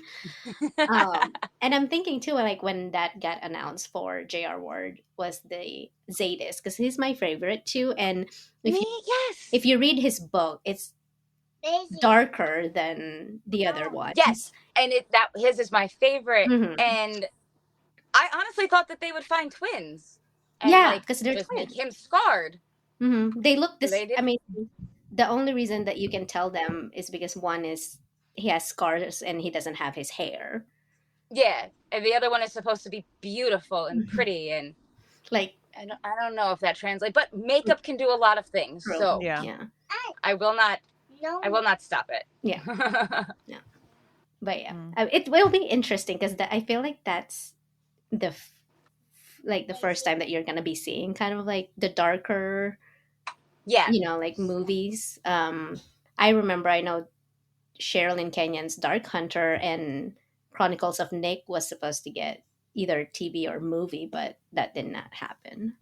And I'm thinking too, like, when that got announced for J.R. Ward was the Zadist, because he's my favorite too. And if you read his book, it's darker than the other one. Yes, and his is my favorite. And I honestly thought that they would find twins. And because they're just twins. make him scarred. They look this. I mean, the only reason that you can tell them is because one is he has scars and he doesn't have his hair. Yeah, and the other one is supposed to be beautiful and pretty, and like, I don't know if that translates, but makeup can do a lot of things. True. So yeah, I will not stop it. Yeah. Yeah. But yeah, it will be interesting because I feel like that's the first time that you're gonna be seeing kind of like the darker, like, movies. I know Sherilyn Kenyon's Dark Hunter and Chronicles of Nick was supposed to get either TV or movie, but that did not happen.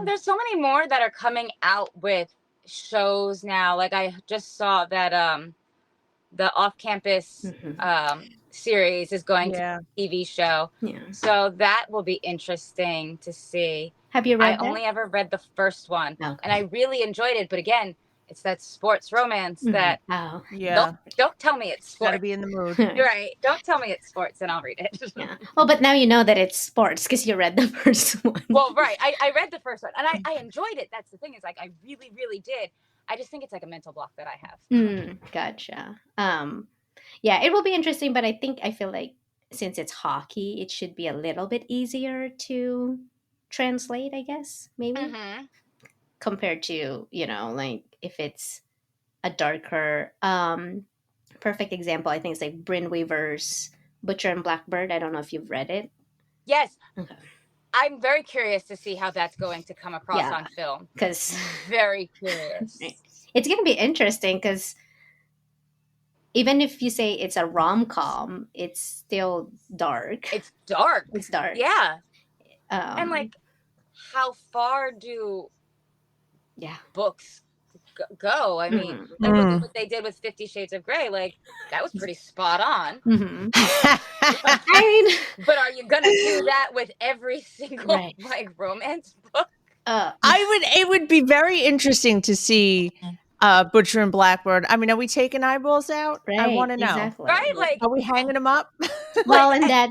There's so many more that are coming out with shows now. Like, I just saw that the off-campus series is going to be a TV show. Yeah. So that will be interesting to see. Have you read that? I only ever read the first one. Okay. And I really enjoyed it. But again, it's that sports romance that don't tell me it's sports. Gotta be in the mood. You're right. Don't tell me it's sports and I'll read it. Yeah. Well, but now you know that it's sports because you read the first one. Well, right. I read the first one and I enjoyed it. That's the thing, is like, I really, really did. I just think it's like a mental block that I have. Gotcha. Yeah, it will be interesting, but I feel like since it's hockey, it should be a little bit easier to translate, I guess, maybe. Compared to, like, if it's a darker perfect example, I think, is like Bryn Weaver's Butcher and Blackbird. I don't know if you've read it. Yes. Okay. I'm very curious to see how that's going to come across Yeah. on film. Because Very curious. it's going to be interesting because even if you say it's a rom-com, it's still dark. It's dark. It's dark. Yeah. And like, how far do yeah. books go? I mean, Mhm. like look at what they did with 50 Shades of Grey. Like, that was pretty spot on. Mhm. I mean, But are you gonna do that with every single Right. like romance book? It would be very interesting to see Butcher and Blackbird. I mean, are we taking eyeballs out? I right. want to know. Exactly. Right? Like, Are we hanging them up? Well, and that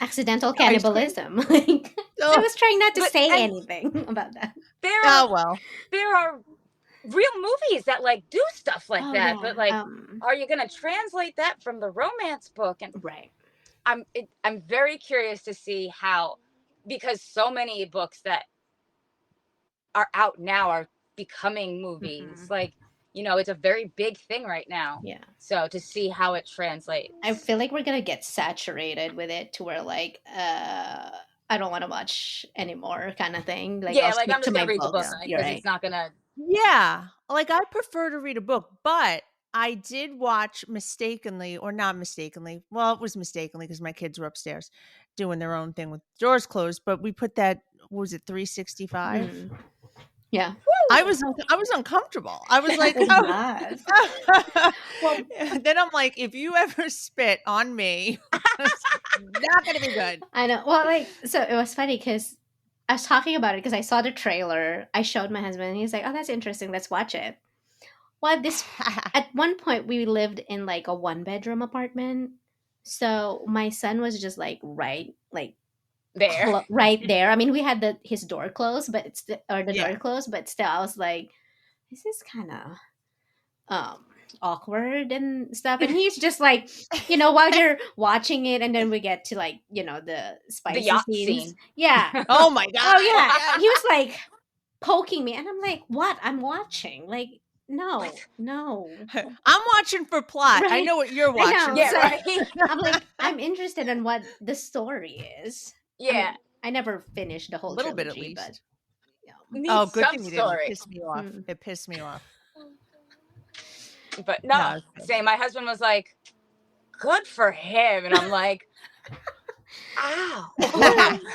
accidental cannibalism. Like, I was trying not to But- say and- anything about that. there Oh are well. there are real movies that like do stuff like Oh, that. yeah. But like, are you gonna translate that from the romance book? And Right. I'm very curious to see how, because so many books that are out now are becoming movies. Mhm. Like, you know, it's a very big thing right now. Yeah. So to see how it translates. I feel like we're gonna get saturated with it to where like I don't want to watch anymore kind of thing. Like, yeah, I'll like stick I'm to just my gonna read the book books. You're because right. it's not gonna. Yeah, like I prefer to read a book, but I did watch mistakenly, or not mistakenly. Well, it was mistakenly because my kids were upstairs doing their own thing with doors closed. But we put that, what was it, 365? Mhm. Yeah. I was uncomfortable. I was like, It's oh. not. Well, Then I'm like, if you ever spit on me, it's not gonna be good. I know. Well, like, so it was funny because I was talking about it because I saw the trailer. I showed my husband, and he's like, "Oh, that's interesting. Let's watch it." Well, at one point we lived in like a 1-bedroom apartment, so my son was just like right There. right there. I mean, we had his door closed, but it's or the Yeah. door closed, but still, I was like, "This is kind of awkward and stuff." And he's just like, while you're watching it, and then we get to like the spicy The yacht scenes. scene. Yeah. Oh my god. Oh yeah. He was like poking me, and I'm like, "What? I'm watching." Like, no. I'm watching for plot. I Right. know what you're I know. watching. Yeah, So- right. I'm like, I'm interested in what the story is. I Yeah. mean, I never finished the whole A little trilogy, bit at least. but Need Oh, good some thing you didn't. story. It pissed me off. Mm. It pissed me off. But no, No, it's good. same. My husband was like, "Good for him," and I'm like, "Ow!"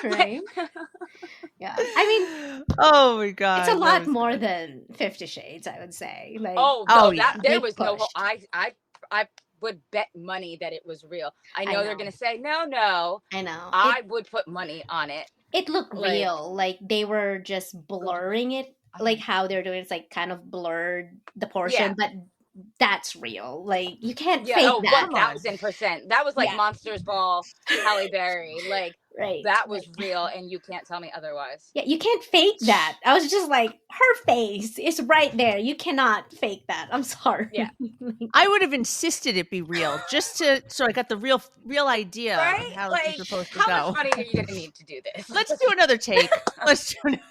right? Yeah. I mean, Oh my god. it's a that lot was more good. than 50 Shades, I would say. Like, Oh, Oh, no, yeah. there Big was no. push. I would bet money that it was real. I know they're know. gonna say no. I know. I would put money on it. It looked like- real. Like they were just blurring it, like how they're doing it's like kind of blurred the portion, but that's real. Like you can't fake that. 1000%. That was like Yeah. Monsters Ball, Halle Berry. Like Right. that was real, and you can't tell me otherwise. Yeah, you can't fake that. I was just like, her face is right there. You cannot fake that. I'm sorry. Yeah. I would have insisted it be real, just so I got the real idea Right? of how Like, it's supposed to how go. much money are you gonna need to do this? Let's do another take. Let's do another.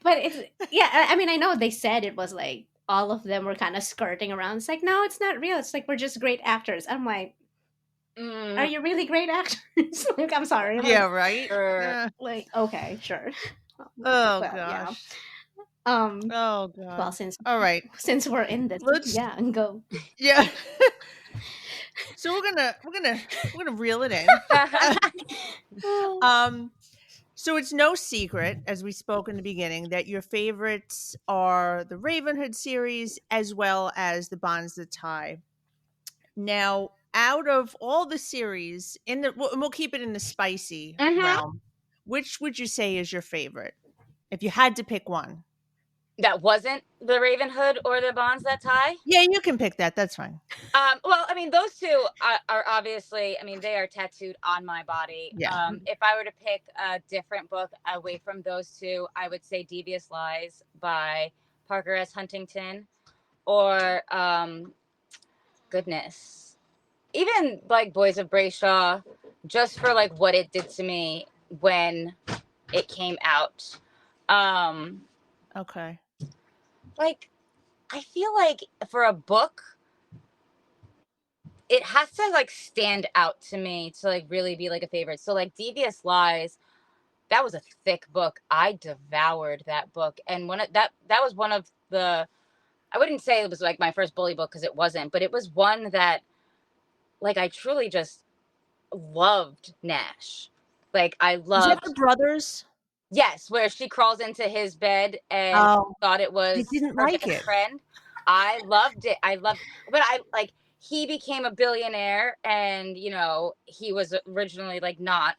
But it's I mean, I know they said it was like all of them were kind of skirting around. It's like, no, it's not real. It's like we're just great actors. I'm like, are you really great actors? Like, I'm sorry. Yeah, right. Sure. Like, okay, sure. Oh Well, gosh. yeah. Oh god. Well, since we're in this, Let's- and go. Yeah. So we're gonna reel it in. So it's no secret, as we spoke in the beginning, that your favorites are the Ravenhood series as well as the Bonds That Tie. Now, out of all the series, we'll keep it in the spicy realm. Which would you say is your favorite, if you had to pick one? That wasn't the Ravenhood or the Bonds That Tie? Yeah, you can pick that. That's fine. Well, I mean, those two are obviously, I mean, they are tattooed on my body. Yeah. If I were to pick a different book away from those two, I would say Devious Lies by Parker S. Huntington, or goodness, even like Boys of Brayshaw, just for like what it did to me when it came out. Okay. like, I feel like for a book, it has to like stand out to me to like really be like a favorite. So like Devious Lies, that was a thick book. I devoured that book, and that was one of the, I wouldn't say it was like my first bully book because it wasn't, but it was one that like I truly just loved Nash. Like I Is that loved, the brothers? yes, where she crawls into his bed and Oh, thought it I was didn't her like best it. friend. I loved it. I loved, but I like, he became a billionaire, and you know, he was originally like not.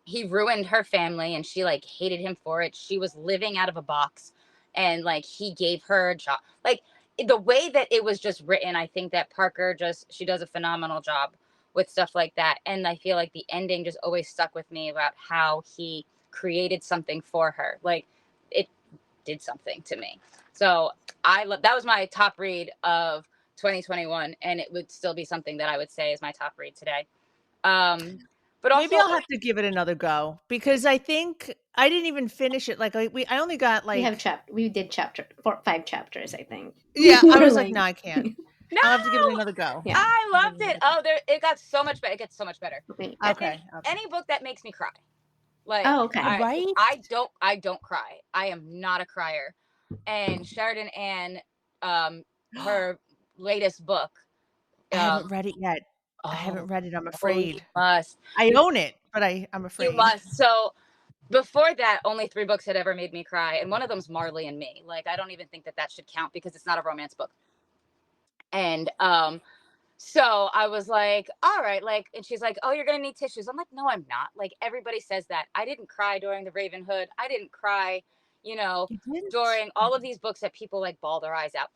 He ruined her family and she like hated him for it. She was living out of a box, and like he gave her a job. Like the way that it was just written, I think that Parker just, she does a phenomenal job with stuff like that. And I feel like the ending just always stuck with me about how he created something for her. Like it did something to me. So I love, that was my top read of 2021, and it would still be something that I would say is my top read today. Um but also, Maybe I'll have to give it another go because I think I didn't even finish it. Like I only got like We did chapter 5 chapters, I think. yeah. I We're was like, like, no, I can't. no, I'll have to give it another go. yeah. I I'll give loved it it. another Oh, there, it got so much better. It gets so much better. Okay. And Okay. Okay. any book that makes me cry, like Oh, okay. Right? I don't cry. I am not a crier. And Sheridan Ann, her latest book, I um, haven't read it yet. I haven't oh, read it. I'm oh, you afraid. must, I own it, but I'm you afraid. must. So before that, only 3 books had ever made me cry, and one of them's Marley and Me. Like I don't even think that that should count because it's not a romance book. And so I was like, all right, like, and she's like, oh, you're going to need tissues. I'm like, no, I'm not. Like, everybody says that. I didn't cry during The Ravenhood. I didn't cry, you know, You didn't? during all of these books that people like bawl their eyes out.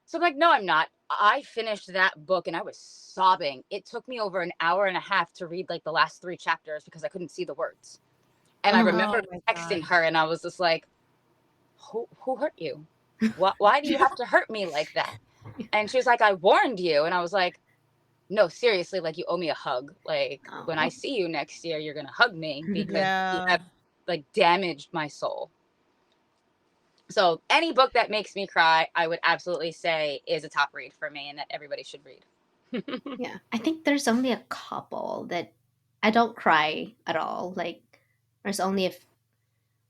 So I'm like, no, I'm not. I finished that book and I was sobbing. It took me over an hour and a half to read like the last 3 chapters because I couldn't see the words. And I Oh, remember Oh my texting god. her and I was just like, who hurt you? Why do you have to hurt me like that? And she was like, I warned you. And I was like, no, seriously, like you owe me a hug. Like when I oh. see you next year, you're gonna hug me because you Yeah. have like damaged my soul. So any book that makes me cry, I would absolutely say is a top read for me and that everybody should read. Yeah. I think there's only a couple that I don't cry at all. Like, there's only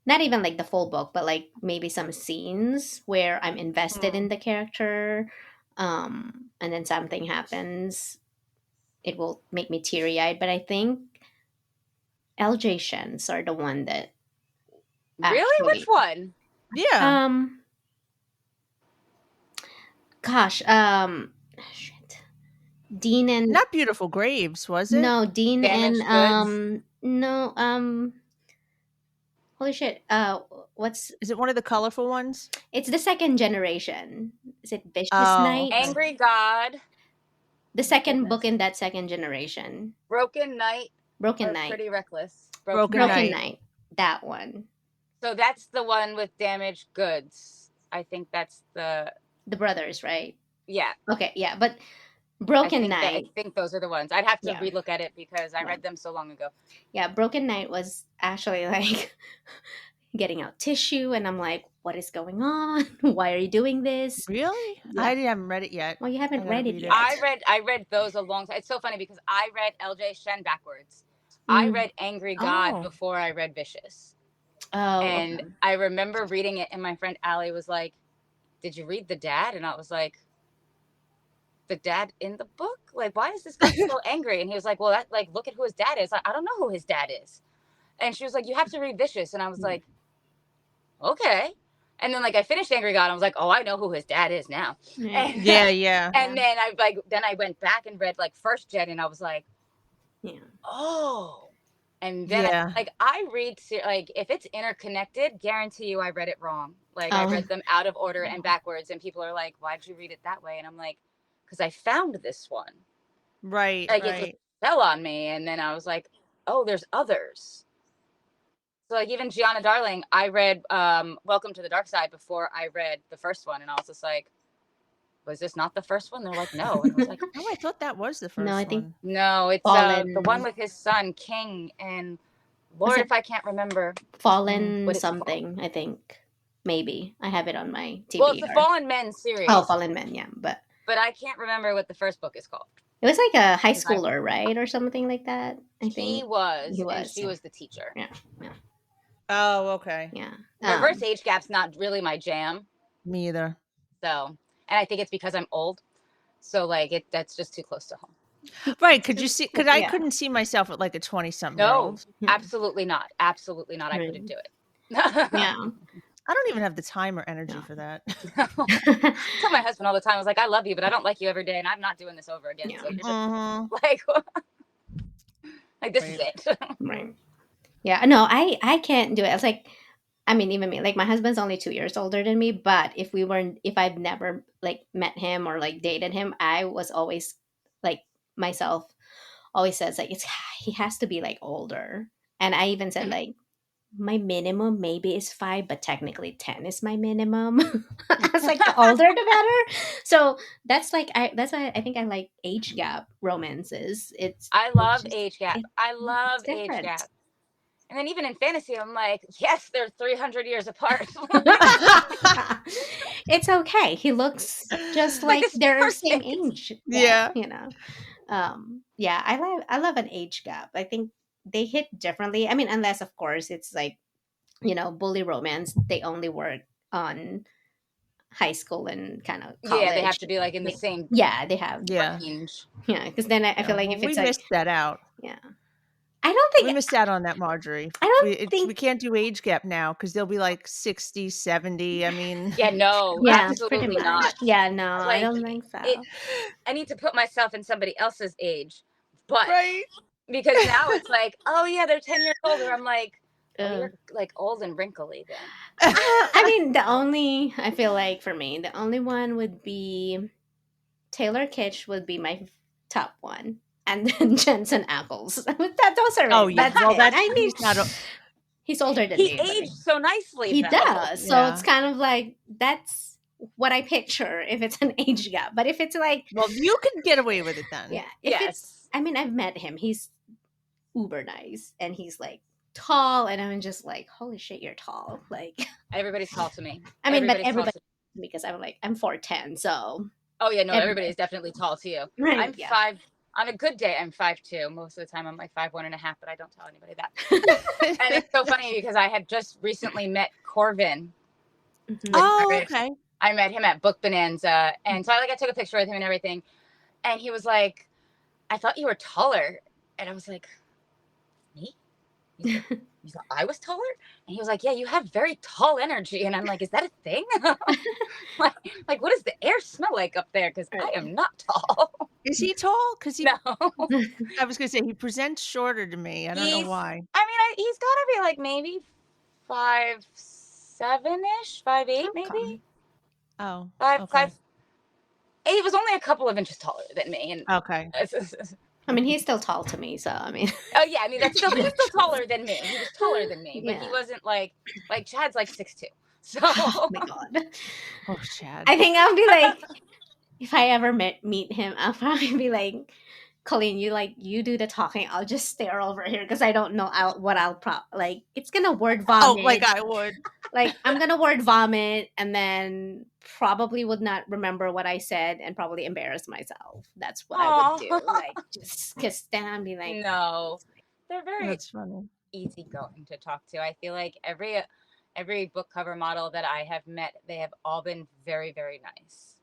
not even like the full book, but like maybe some scenes where I'm invested in Hmm. the character. And then something happens, it will make me teary eyed. But I think LJ Shens are the one that Really? Which actually, one? Yeah. um, gosh, shit. Dean and Not Beautiful Graves, was it? no, Dean and Damaged goods. no, holy shit. What's Is it one of the colorful ones? it's the second generation. Is it Vicious Oh, Night? okay. Angry God, The second book Goodness. in that second generation. Broken Night, Broken or Night. Pretty Reckless. Broken Broken Night. Night. That one. So that's the one with damaged goods. I think that's The brothers, right? yeah. Okay, yeah, but Broken I Night. think those are the ones. I'd have to Yeah. relook at it because I Yeah. read them so long ago. Yeah, Broken Night was actually like getting out tissue, and I'm like, what is going on? Why are you doing this? Really? Yeah. I haven't read it yet. Well, you I haven't gotta read it read it. yet. I read those a long time. It's so funny because I read LJ Shen backwards. I Mm. read Angry God Oh. before I read Vicious. Oh, And okay. I remember reading it and my friend Allie was like, did you read the dad? And I was like, the dad in the book? Like, why is this guy so angry? And he was like, well, that, like, look at who his dad is. Like, I don't know who his dad is. And she was like, you have to read Vicious. And I was like, okay. And then like I finished Angry God. And I was like, oh, I know who his dad is now. Yeah. And, Yeah. and then I went back and read like First Gen, and I was like, Yeah. oh. And then Yeah. I read like if it's interconnected, guarantee you I read it wrong. Like I Oh. read them out of order and backwards, and people are like, why'd you read it that way? And I'm like, because I found this one. Right. Like it Right. just fell on me, and then I was like, oh, there's others. So like even Gianna Darling, I read Welcome to the Dark Side before I read the first one, and I was just like, was this not the first one? They're like, no. And I was like, Oh, I thought that was the No, I first think one. no, it's Fallen. the one with his son King, and Lord, it if I can't remember Fallen what it's called. something, I think. Maybe I have it on my Well, it's the TBR. Fallen Men series. Oh, Fallen Men, yeah, but I can't remember what the first book is called. it was like a high 'Cause I- schooler, right, or something like that. I He think was, he and was. she was the teacher. Yeah, yeah, Oh, okay. yeah. Reverse age gap's not really my jam. Me either. So, and I think it's because I'm old. So like that's just too close to home. Right, could you see, because I Yeah. couldn't see myself at like a 20-something-year-old. No, absolutely not. Absolutely not. I Right. couldn't do it. Yeah. I don't even have the time or energy No. for that. I tell my husband all the time, I was like, I love you, but I don't like you every day, and I'm not doing this over again. Yeah. So you're just Mhm. like this is Right. it. Right. Yeah. No, I can't do it. It's like, I mean, even me, like my husband's only 2 years older than me, but if I've never like met him or like dated him, I was always like myself always says like he has to be like older. And I even said like my minimum maybe is 5, but technically 10 is my minimum. I was like the older the better. So that's why I think I like age gap romances. I It's love just age gap. it, I it's love age different. gap. And then even in fantasy, I'm like, yes, they're 300 years apart. It's okay. He looks just Like like this is they're the same perfect. age. Yeah. You know. Yeah, I love an age gap. I think they hit differently. I mean, unless of course it's like, bully romance, they only work on high school and kind of Yeah, they have college. to be like in the Like, same yeah, they have. Yeah. range. Yeah, because then I Yeah. feel like Well, if we it's like, missed that out. yeah, I don't We think missed out on that, Marjorie. I don't We think. can't do age gap now because they'll be like 60, 70. I mean, Yeah, no, Yeah, pretty absolutely much. not. Yeah, no, I Like don't think it, so. I need to put myself in somebody else's age, but right? because now it's like, oh yeah, they're 10 years older. I'm like, oh, Ugh. you're like old and wrinkly then. I mean, I feel like for me, the only one would be Taylor Kitsch would be my top one, and then Jensen Ackles. Those are Oh, it. yeah. That's Well, it. I mean, he's not, he's older than He me, but aged so nicely he though. does. So yeah. it's kind of like that's what I picture if it's an age gap. But if it's like, Well, you could get away with it then. yeah, if it's, Yes. I mean, I've met him. He's uber nice, and he's like tall, and I'm just like, holy shit, you're tall. Like, Everybody's tall to me. I mean, but Everybody's tall everybody, to me. because I'm 4'10", so Oh yeah, no, everybody, everybody's definitely tall to you. right? I'm Yeah. 5. On a good day, I'm 5'2". Most of the time, I'm like 5'1.5", but I don't tell anybody that. And it's so funny because I had just recently met Corvin. Mhm. Oh, okay. I met him at Book Bonanza, and so I took a picture with him and everything. And he was like, "I thought you were taller," and I was like, "Me?" He's like, "I was taller," and he was like, "Yeah, you have very tall energy," and I'm like, "Is that a thing?" like, what does the air smell like up there? Because I am not tall. Is he tall? Because No, I was going to say, he presents shorter to me. I don't know why. I mean, he's got to be like maybe 5'7" ish, 5'8" maybe. Okay. Oh, Five, okay. 5. He was only a couple of inches taller than me, and Okay. I mean, he's still tall to me, so I mean, oh yeah, I mean he's still taller than me. He was taller than me, but he Yeah. wasn't like Chad's like 6'2". So oh my god. Oh, Chad. I think I'll be like, if I ever meet him, I'll probably be like, Colleen, you do the talking. I'll just stare over here because I don't know what I'll like. It's gonna word Oh, vomit. like I would. Like I'm gonna word vomit and then probably would not remember what I said and probably embarrass myself. That's what I would do. Like just because then I'd be like, no, they're very That's funny. easygoing to talk to. I feel like every book cover model that I have met, they have all been very, very nice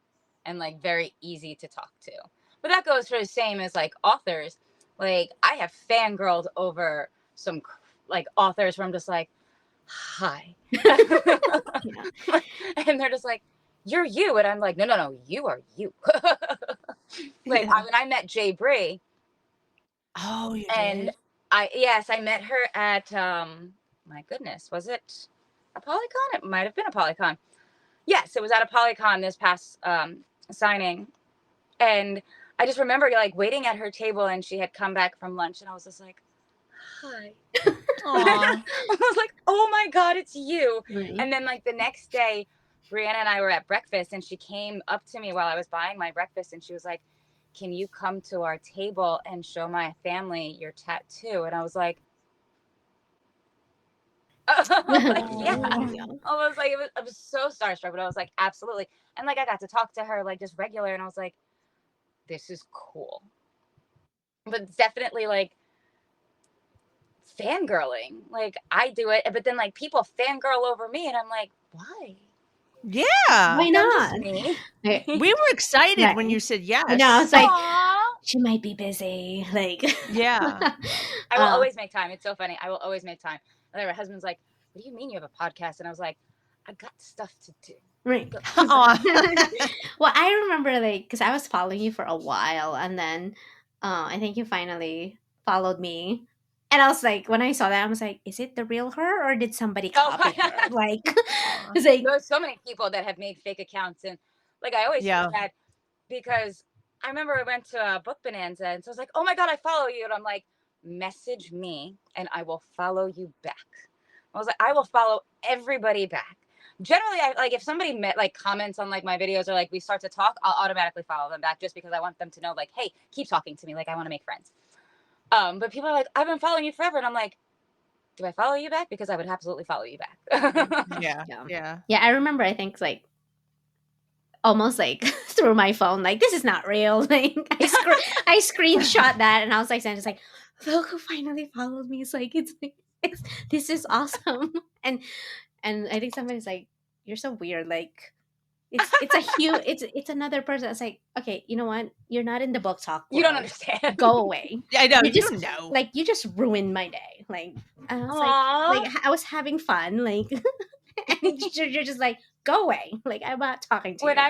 and like very easy to talk to. But that goes for the same as like authors. Like I have fangirled over some like authors where I'm just like, hi. yeah. And they're just like, you're you. And I'm like, no, you are you. Like Yeah. when I met Jay Bree, Oh, you and did? I met her at my goodness, was it a Polycon? It might have been a Polycon. Yes, it was at a Polycon this past signing. And I just remember like waiting at her table, and she had come back from lunch, and I was just like, hi. Aw. I was like, oh my God, it's you. Right. And then like the next day, Brianna and I were at breakfast, and she came up to me while I was buying my breakfast, and she was like, can you come to our table and show my family your tattoo? And I was like, Like, yeah. Oh. I was like, I was so starstruck, but I was like, absolutely. And like, I got to talk to her like just regular, and I was like, this is cool. But it's definitely like fangirling. Like, I do it, but then like people fangirl over me, and I'm like, why? Yeah. Why I'm just not? me. Right. We were excited when Right. you said I know. I yes. was like, Aww. she might be busy. Like, Yeah. I will always make time. It's so funny. I will always make time. And then my husband's like, what do you mean you have a podcast? And I was like, I got stuff to do. right. Aw. Well, I remember like because I was following you for a while, and then I think you finally followed me, and I was like, when I saw that, I was like, is it the real her or did somebody Oh my copy her? Like, Aw. it's like, There's so many people that have made fake accounts, and like I always feel Yeah. bad because I remember I went to a book bonanza, and so I was like, oh my god, I follow you, and I'm like, message me and I will follow you back. I was like, I will follow everybody back. Generally, I like if somebody like comments on like my videos or like we start to talk, I'll automatically follow them back just because I want them to know like, hey, keep talking to me, like I want to make friends. But people are like, I've been following you forever, and I'm like, do I follow you back? Because I would absolutely follow you back. Yeah. yeah, Yeah. yeah. I remember. I think like almost like through my phone, like this is not real. Like I screenshot that, and I was like, just like, look who finally followed me. It's like it's this is awesome, and I think somebody's like, you're so weird, like. It's a huge it's another person. It's like, okay, you know what? You're not in the book talk You don't world. understand. Go away. Yeah, I know. You You just don't know. like you just ruined my day. Like, and I was Aww. like I was having fun. Like, and you're just like, go away. Like, I'm not talking to when you.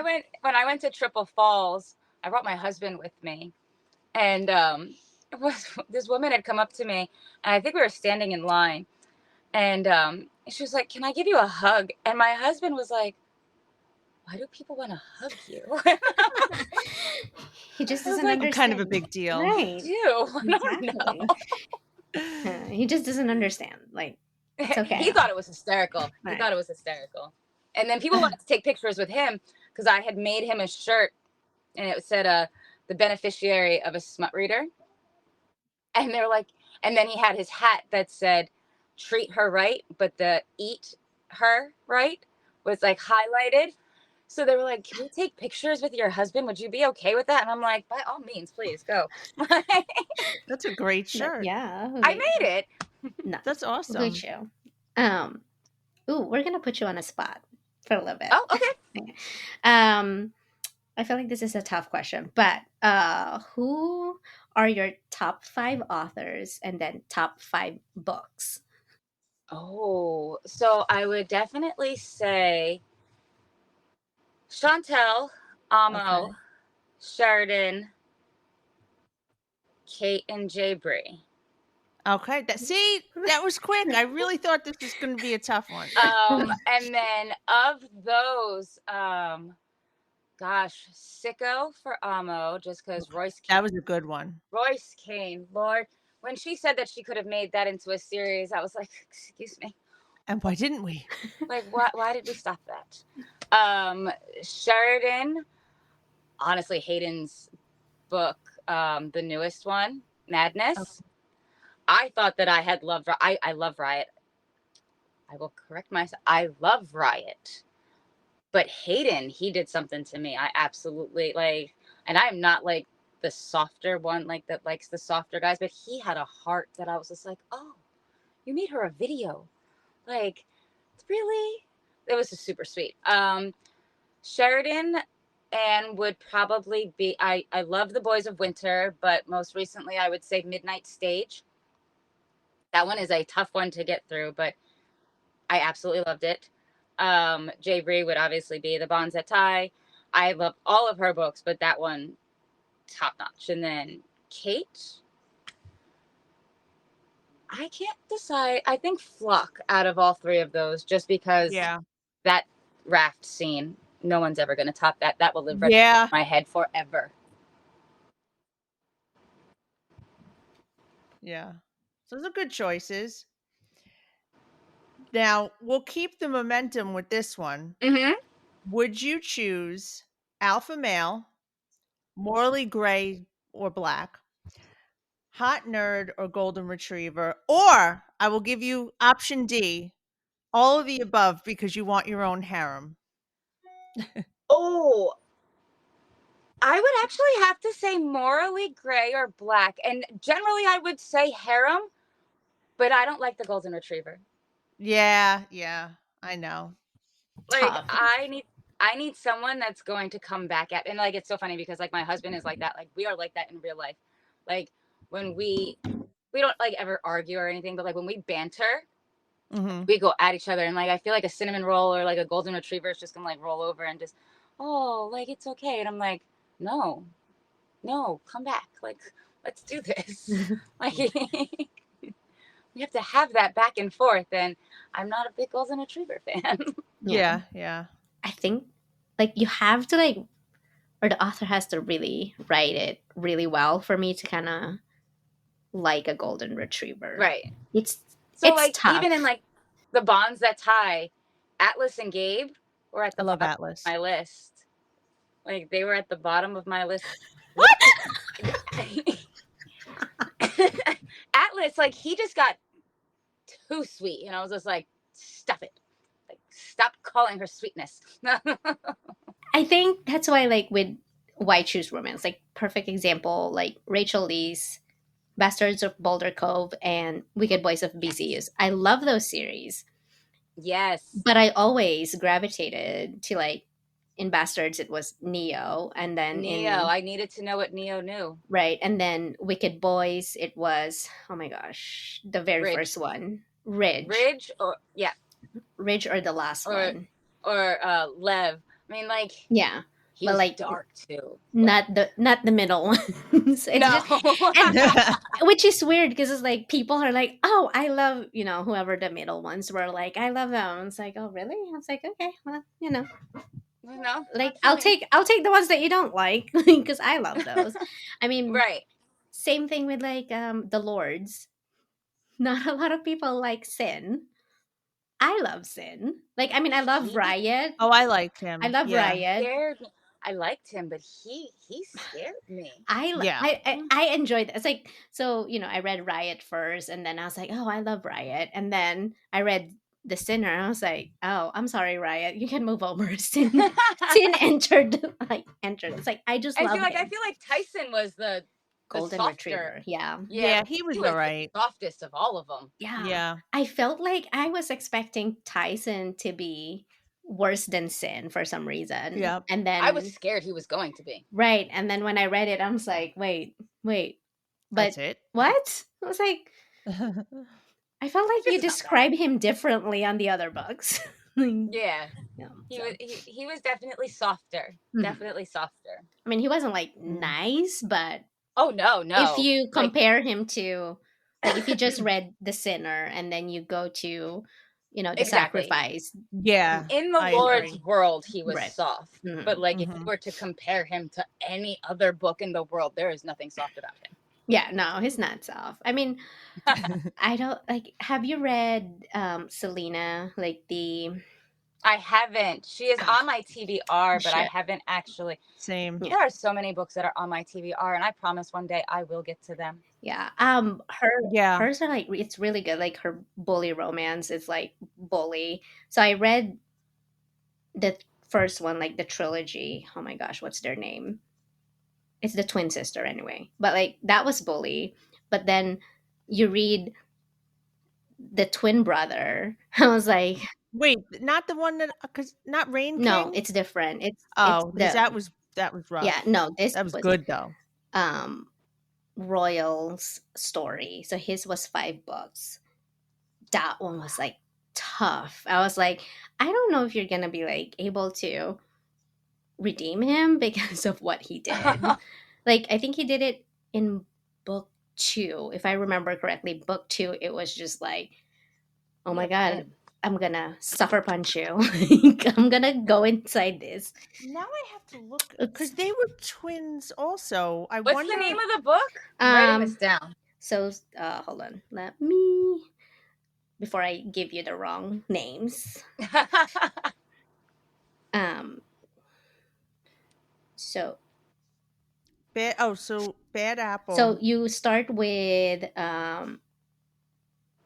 I went to Triple Falls, I brought my husband with me, and this woman had come up to me, and I think we were standing in line, and she was like, "Can I give you a hug?" And my husband was like, "Why do people want to hug you?" He just I was doesn't like, I'm kind of a understand. big deal. Right. "Dude, I don't Exactly. know." He just doesn't understand. Like, it's okay. He thought it was hysterical. He Right. thought it was hysterical. And then people wanted to take pictures with him because I had made him a shirt, and it said the beneficiary of a smut reader. And they were like, and then he had his hat that said treat her right, but the eat her right was like highlighted. So they were like, can we take pictures with your husband? Would you be okay with that? And I'm like, by all means, please go. That's a great But shirt. yeah. I Okay. made it. No. That's Good awesome. show. Um. Ooh, we're gonna put you on a spot for a little bit. Oh, okay. um, I feel like this is a tough question, but who are your top 5 authors and then top 5 books? Oh, so I would definitely say Chantel, Okay. Amo, Sheridan, Kate, and Jay Bree. Okay. That was quick. I really thought this was going to be a tough one. And then of those, gosh, Sicko for Amo, just because Okay. That was a good one. Royce Kane, Lord, when she said that she could have made that into a series, I was like, excuse me, And why didn't we? like why did we stop that? Sheridan, honestly, Hayden's book, the newest one, Madness. I thought that I had loved. I love Riot. I will correct myself. I love Riot, but Hayden, he did something to me. I absolutely like, and I'm not like the softer one, like that likes the softer guys, but he had a heart that I was just like, oh, you made her a video, like, really? It was just super sweet. Sheridan and would probably be. I love the Boys of Winter, but most recently I would say Midnight Stage. That one is a tough one to get through, but I absolutely loved it. Jay Bree would obviously be the Bonds That Tie. I love all of her books, but that one, top notch. And then Kate, I can't decide. I think Flock out of all 3 of those, just because Yeah. that raft scene, no one's ever going to top that. That will live right Yeah. in my head forever. Yeah. So those are good choices. Now, we'll keep the momentum with this one. Mm-hmm. Would you choose alpha male, morally gray or black, hot nerd or golden retriever, or I will give you option D, All of the above because you want your own harem. Oh, I would actually have to say morally gray or black. And generally I would say harem, but I don't like the golden retriever. Yeah, yeah, I know. Like Tough. I need someone that's going to come back at, and like it's so funny because like my husband is like that. Like we are like that in real life. Like when we don't like ever argue or anything, but like when we banter, Mhm. we go at each other, and like I feel like a cinnamon roll or like a golden retriever is just gonna like roll over and just, oh, like it's okay. And I'm like, no, no, come back. Like let's do this. Like we have to have that back and forth. And I'm not a big golden retriever fan. Yeah. Yeah, yeah. I think like you have to like, or the author has to really write it really well for me to kind of like a golden retriever. Right. It's So it's like even in tough. like the bonds that tie, Atlas and Gabe were at I the love bottom Atlas. of my list. Like they were at the bottom of my list. What? Atlas, like he just got too sweet, and I was just like, stop it. Like stop calling her sweetness. I think that's why like with Why Choose Romance, like perfect example, like Rachel Lee's Bastards of Boulder Cove and Wicked Boys of BCUs. I love those series, Yes. but I always gravitated to like in Bastards it was Neo, and then Neo. in I needed to know what Neo knew. right, and then Wicked Boys it was, oh my gosh, the very Ridge. first one, Ridge, Ridge or yeah. Ridge or the last Or one, Lev. I mean like yeah, he but was like dark too. But not the middle ones. It's no. just, and which is weird because it's like people are like, oh, I love, whoever the middle ones were, like I love them. It's like, oh really? I was like, okay, well, No, like not for I'll me. take the ones that you don't like because I love those. I mean, Right. same thing with like the Lords. Not a lot of people like Sin. I love Sin. Like, I mean, I love He Riot. Oh, I liked I him. love Yeah. Riot. scared me. I liked him, but he scared me. Yeah. I enjoyed it. It's like, so I read Riot first, and then I was like, oh, I love Riot, and then I read The Sinner. I was like, oh, I'm sorry, Riot, you can move over. Sin entered. It's like I just And see, love like I him. feel like Tyson was the Golden softer. Retriever, yeah, Yeah, Yeah, like he was he all was the right. softest of all of them. yeah. Yeah. I felt like I was expecting Tyson to be worse than Sin for some reason, Yep. and I was then scared he was going to be. right, and then when I read it, I was like, wait, but That's it. what? I was like, I felt like you Just not that. describe him differently on the other books. Like, Yeah, yeah, he so. was he was definitely softer. Mhm. Definitely softer. I mean, he wasn't like Mm. nice, but Oh no, if no. you Like compare him to, like, if you just read The Sinner and then you go to, The exactly. Sacrifice, Yeah, In the I Lord's agree. world, he was right? soft. Hmm. But like if you Mhm. were to compare him to any other book in the world, there is nothing soft about him. Yeah, no, he's not soft. I mean, I don't like. Have you read Selena? Like the I haven't. She is oh, on my TBR, but I shit. haven't actually. Same. Yeah, There are so many books that are on my TBR, and I promise one day I will get to them. yeah. Yeah. Hers are like it's really good. Like her bully romance is like bully. So I read the first one, like the trilogy. Oh my gosh, what's their name? It's the twin sister anyway. But like that was bully. But then you read the twin brother. I was like, Wait, not the one that cuz not Rain no, King? it's different. It's Oh, because the that was yeah, rough. no, this That was was good though. um Royal's story. So his was 5 books. That one was like tough. I was like, I don't know if you're gonna be like able to redeem him because of what he did. Like I think he did it in book 2, if I remember correctly. Book 2, it was just like, oh What my a god, pimp. I'm gonna sucker punch you. Like, I'm gonna go inside this. Now I have to look It's cuz they were twins also. I What's the wonder. name of the book? I'm writing this um down. so hold on. Let me, before I give you the wrong names. Um so So Bad so Apple. you start with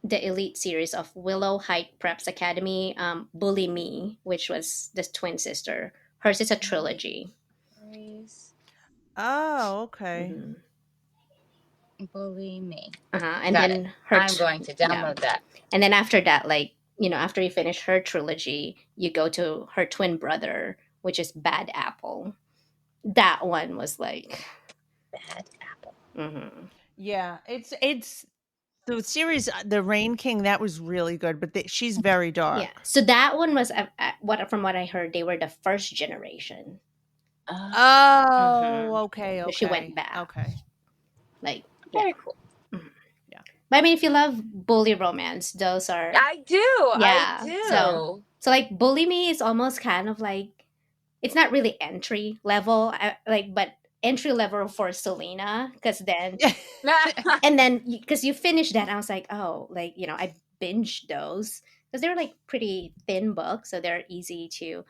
the elite series of Willow Height Preps Academy, Bully Me, which was the twin sister. Hers is a trilogy. Series. Oh, okay. Hmm. Bully Me. And Got it. then her, I'm going to download that. and then after that, like, after you finish her trilogy, you go to her twin brother, which is Bad Apple. That one was like, Bad Apple. mhm. Yeah, it's the series, The Rain King, that was really good, but she's very dark. Yeah. So that one was from what I heard, they were the first generation. Oh, okay, But she okay, went back. okay. Like, Very cool. Yeah. But I mean, if you love bully romance, those are I do. yeah. I do. So like, Bully Me is almost kind of like, it's not really entry level, but entry level for Selena, because then and then because you finish that, I was like, oh, like, I binged those because they're like pretty thin books, so they're easy to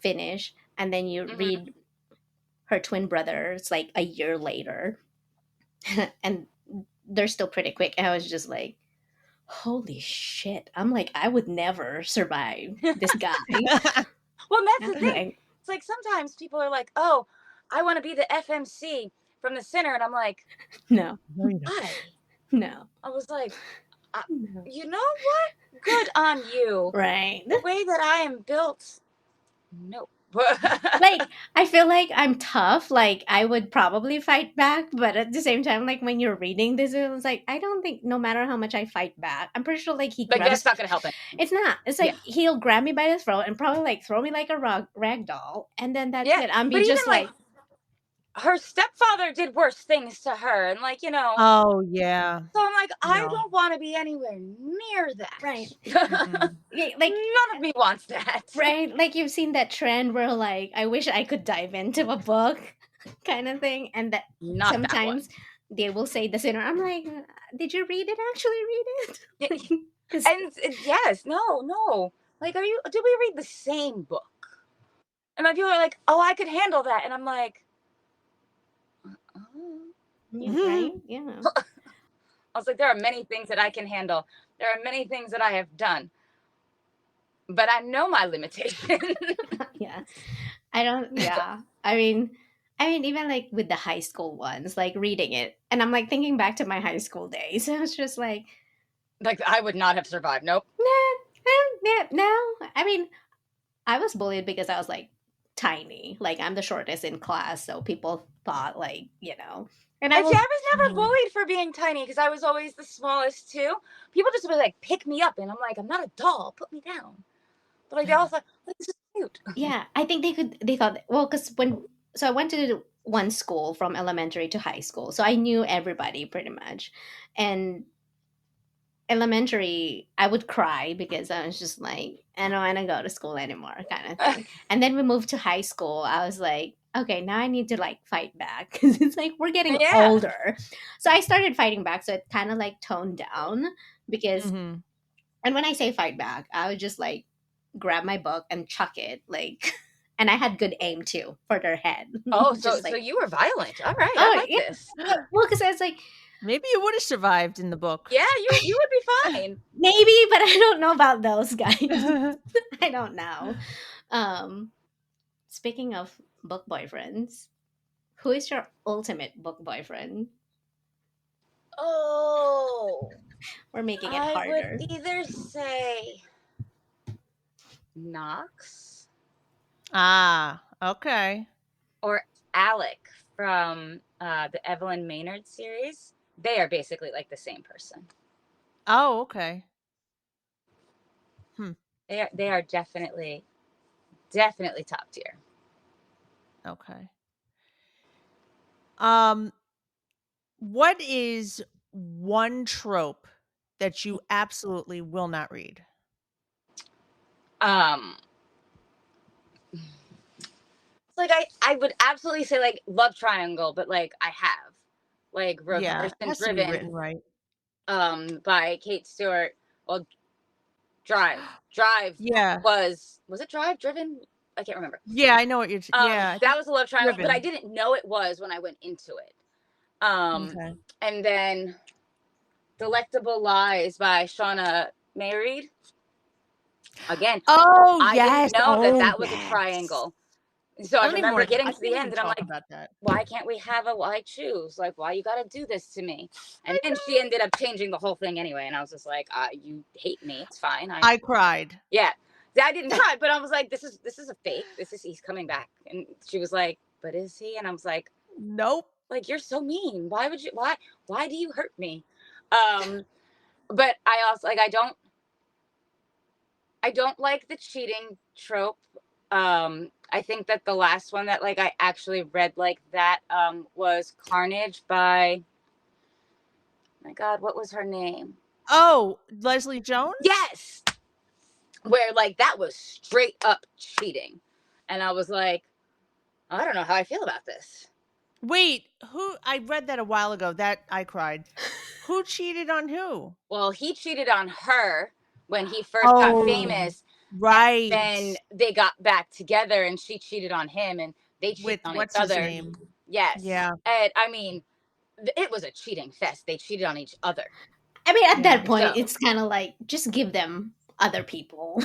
finish. And then you read her twin brothers like a year later, and they're still pretty quick. And I was just like, holy shit! I'm like, I would never survive this guy. Well, that's the thing. It's like sometimes people are like, "Oh, I want to be the FMC from the center," and I'm like, no, why? No. I was like, No. you know what? Good on you. Right. The way that I am built, nope. Like, I feel like I'm tough. Like, I would probably fight back, but at the same time, like, when you're reading this, it was like, I don't think, no matter how much I fight back, I'm pretty sure, like, that's not gonna help it. It's not. It's like, he'll grab me by the throat and probably like throw me like a rag doll, and then that's it. I'm be just like, her stepfather did worse things to her, and like, Oh, yeah. so I'm like, I No. don't want to be anywhere near that. Right. Like, none of me wants that. Right? Like, you've seen that trend where, like, I wish I could dive into a book kind of thing, and that Not sometimes that they will say the sinner. I'm like, did you read it? Actually read it? And yes, no. Like, did we read the same book? And my people are like, oh, I could handle that. And I'm like, right? Yeah. I was like, there are many things that I can handle. There are many things that I have done. But I know my limitation. Yeah. I mean, even like with the high school ones, like reading it, and I'm like thinking back to my high school days. I was just like, I would not have survived. Nope. No. I mean, I was bullied because I was like tiny. Like, I'm the shortest in class, so people thought, like, And I was never bullied for being tiny because I was always the smallest too. People just would like pick me up, and I'm like, I'm not a doll. Put me down. But like they all thought, this is cute. Yeah, I think they thought, well, because I went to one school from elementary to high school, so I knew everybody pretty much. And elementary, I would cry because I was just like, I don't want to go to school anymore, kind of thing. And then we moved to high school. I was like, okay, now I need to like fight back because it's like we're getting older. So I started fighting back. So it kind of like toned down because, and when I say fight back, I would just like grab my book and chuck it, like, and I had good aim too for their head. Oh, so you were violent. All right, I like this. Well, because I was like, maybe you would have survived in the book. Yeah, you would be fine. Maybe, but I don't know about those guys. I don't know. Speaking of book boyfriends, who is your ultimate book boyfriend? Oh, we're making it harder. I would either say Knox. Ah, okay. Or Alec from the Evelyn Maynard series. They are basically like the same person. Oh, okay. They are definitely top tier. Okay. What is one trope that you absolutely will not read? It's like I would absolutely say like love triangle, but like I have like Reverse and Driven, written right. By Kate Stewart. Well, Drive. Yeah. Was it Drive? Driven? I can't remember. Yeah, I know what you're. Yeah, that was a love triangle, Driven. but I didn't know it was when I went into it. Okay. And then Delectable Lies by Shauna Mayreed. Again, Oh, I yes. didn't know that Oh, that was a yes. triangle. So I I don't even remember wanna getting I to the can't end even and I'm talk like, about that. why can't we have a why choose? Like, why you gotta do this to me? And I then she ended up changing the whole thing anyway. And I was just like, you hate me. It's fine. I cried. Yeah. I didn't cry, but I was like, this is a fake. He's coming back. And she was like, but is he? And I was Nope. like, you're so mean. Why do you hurt me? But I also like, I don't like the cheating trope. I think that the last one that like I actually read like that was Carnage by, my God, what was her name? Oh, Leslie Jones? Yes, where like that was straight up cheating, and I was like, I don't know how I feel about this. Wait, who I read that a while ago. That I cried. Who cheated on who? Well, he cheated on her when he first got Oh, famous, right. then they got back together, and she cheated on him, and they cheated With on each what's his other. name? Yes, Yeah. and I mean, it was a cheating fest. They cheated on each other. I mean, at Yeah. that point, So it's kind of like just give them other people.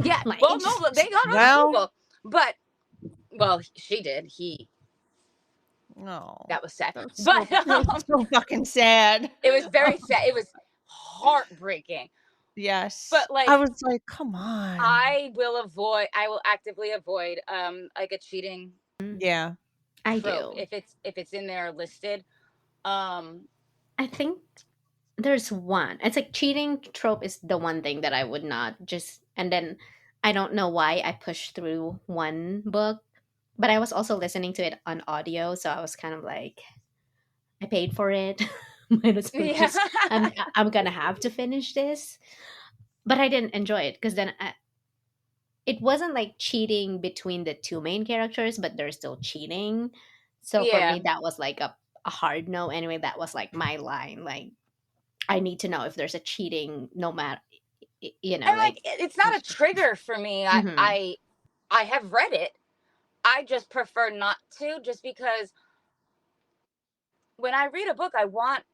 yeah, Like well, it no, just they got other Well, people, but well, she did. no. That was sad, That's but so fucking sad. it was Oh, very sad. It was heartbreaking. yes. But like, I was like, "Come on." I will actively avoid like a cheating Yeah. I trope do. if it's in there listed. Um I think there's one. It's like cheating trope is the one thing that I would not just. And then I don't know why I pushed through one book, but I was also listening to it on audio, so I was kind of like, I paid for it. Might as well yeah. just. I'm gonna have to finish this, but I didn't enjoy it because then it wasn't like cheating between the two main characters, but they're still cheating. So for Yeah. me, that was like a hard no. Anyway, that was like my line. Like I need to know if there's a cheating, no matter, And like like. it's not a trigger for me. Hmm. I have read it. I just prefer not to, just because when I read a book, I want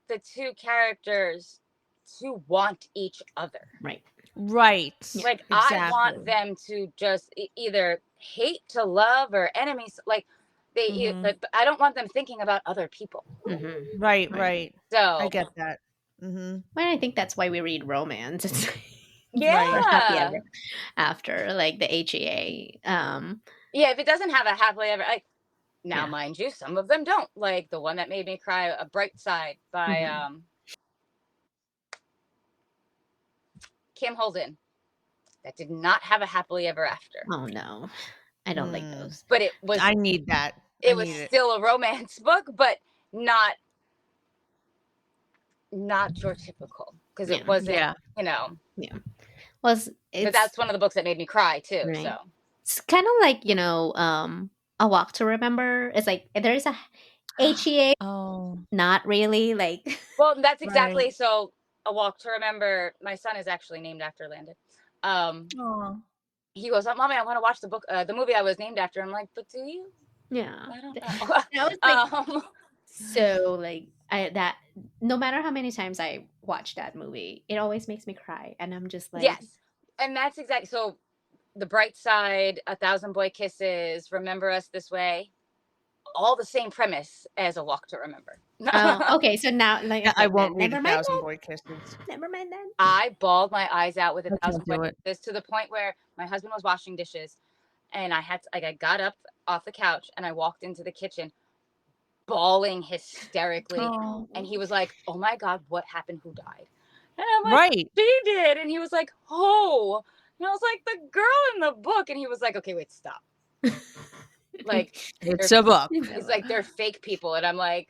the two characters to want each other. Right. Right. Yeah. Like I want Exactly. them to just either hate to love or enemies. Like Mhm. I don't want them thinking about other people. Hmm. Right, Right. right. I So get that. Mhm. Well, I think that's why we read romance. It's Right. for happy yeah, ever after, like the HEA. yeah. If it doesn't have a happily ever, like now, Yeah. mind you, some of them don't. Like the one that made me cry, "A Bright Side" by Hmm. Kim Holden. That did not have a happily ever after, Oh no, I don't like Mm. those. but I need that. I it was need it. still a romance book, but not your typical, because it Yeah. wasn't, Yeah. you know. Yeah. Well, But it's that's one of the books that made me cry too. right. So It's kind of like A Walk to Remember. It's like there's a HEA, Oh, not really like. well, that's right. exactly so. A Walk to Remember. My son is actually named after Landon. Um, Aw. he goes, "Oh, mommy, I want to watch the movie I was named after." I'm like, "But do you? Yeah. I don't That was like know." so like I that no matter how many times I watch that movie, it always makes me cry, and I'm just like, Yes, and that's exactly so. The Bright Side, A Thousand Boy Kisses, Remember Us This Way, all the same premise as A Walk to Remember. oh, okay. So now, like, Yeah, I okay, won't read never A mind Thousand that. Boy Kisses. Never mind that. I bawled my eyes out with A I Thousand can't Boy do it. Kisses, to the point where my husband was washing dishes, and I got up off the couch and I walked into the kitchen bawling hysterically, Oh. and Oh, he was like, "Oh my God, what happened? Who died?" And I'm like, Right. "She did," and he was like, "Oh," and I was like, "The girl in the book," and he was like, "Okay, wait, stop." Like, It's they're a book. he's like, "They're fake people," and I'm like,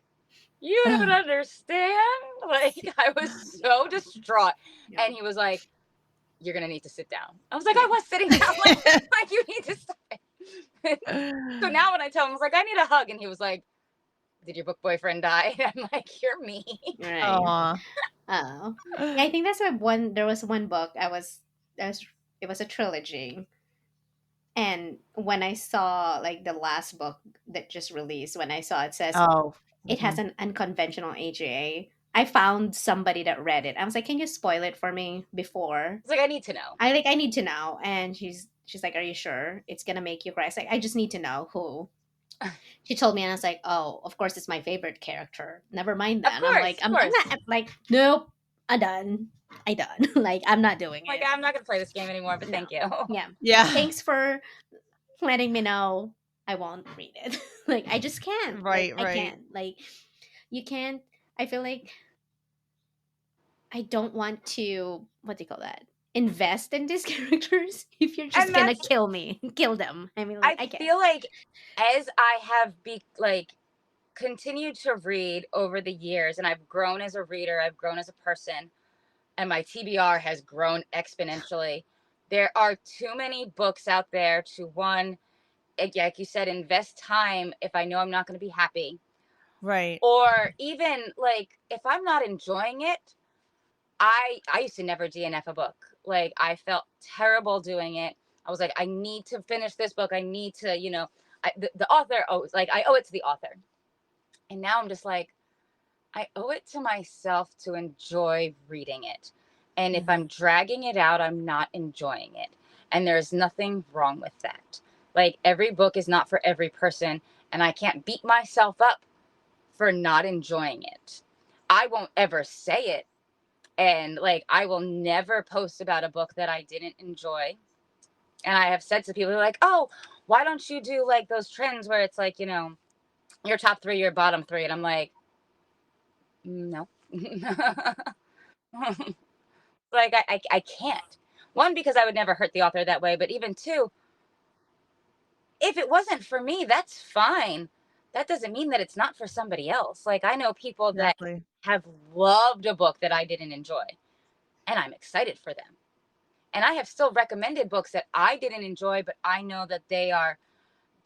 "You don't Ugh. understand." Like, I was so distraught, yeah, and he was like, "You're gonna need to sit down." I was like, "I yeah. was sitting down." Like you need to stop it. So now when I tell him, I was like, "I need a hug," and he was like, "Did your book boyfriend die?" And I'm like, "You're me." Right. Aw. Oh, yeah. I think that's a one. There was one book it was a trilogy, and when I saw like the last book that just released, when I saw it says Oh. it has Mhm. an unconventional HEA, I found somebody that read it. I was like, "Can you spoil it for me before?" It's like, I need to know. I need to know. And she's like, "Are you sure it's gonna make you cry?" I was like, "I just need to know who." She told me, and I was like, "Oh, of course, it's my favorite character. Never mind Of then." I'm course, like, of I'm course. not I'm like, nope, I done. I done. Like, I'm not doing Like, it. I'm not gonna play this game anymore, but No. thank you. Yeah. Yeah. Thanks for letting me know. I won't read it. Like, I just can't. Like, Right, I right. can't. Like, you can't. I feel like I don't want to, what do you call that? Invest in these characters if you're just And gonna that's, kill me, kill them. I mean, like, I I can't. feel like as I have continued to read over the years, and I've grown as a reader, I've grown as a person, and my TBR has grown exponentially. There are too many books out there to, one, like you said, invest time if I know I'm not going to be happy, Right. or even like if I'm not enjoying it. I used to never DNF a book. Like, I felt terrible doing it. I was like, I need to finish this book. I need to, the author owes, like, I owe it to the author. And now I'm just like, I owe it to myself to enjoy reading it. And if Mhm. I'm dragging it out, I'm not enjoying it. And there's nothing wrong with that. Like, every book is not for every person. And I can't beat myself up for not enjoying it. I won't ever say it. And like, I will never post about a book that I didn't enjoy. And I have said to people like, oh, why don't you do like those trends where it's like, your top three, your bottom three? And I'm like, no. Like, I can't. One, because I would never hurt the author that way. But even two, if it wasn't for me, that's fine. That doesn't mean that it's not for somebody else. Like, I know people that Exactly. have loved a book that I didn't enjoy, and I'm excited for them. And I have still recommended books that I didn't enjoy, but I know that they are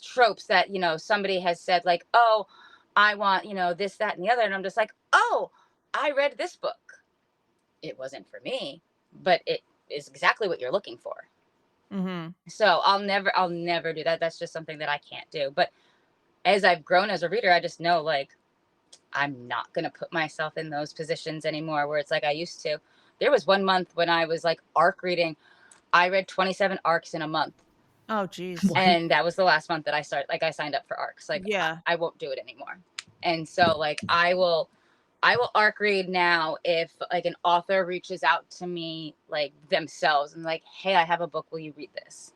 tropes that, somebody has said, like, oh, I want, this, that, and the other. And I'm just like, oh, I read this book. It wasn't for me, but it is exactly what you're looking for. Mhm. So I'll never do that. That's just something that I can't do. But as I've grown as a reader, I just know, like, I'm not going to put myself in those positions anymore where it's like I used to. There was one month when I was like arc reading. I read 27 arcs in a month. Oh, geez. What? And that was the last month that I signed up for arcs. Like, Yeah. I won't do it anymore. And so, like, I will arc read now if like an author reaches out to me like themselves and like, hey, I have a book, will you read this?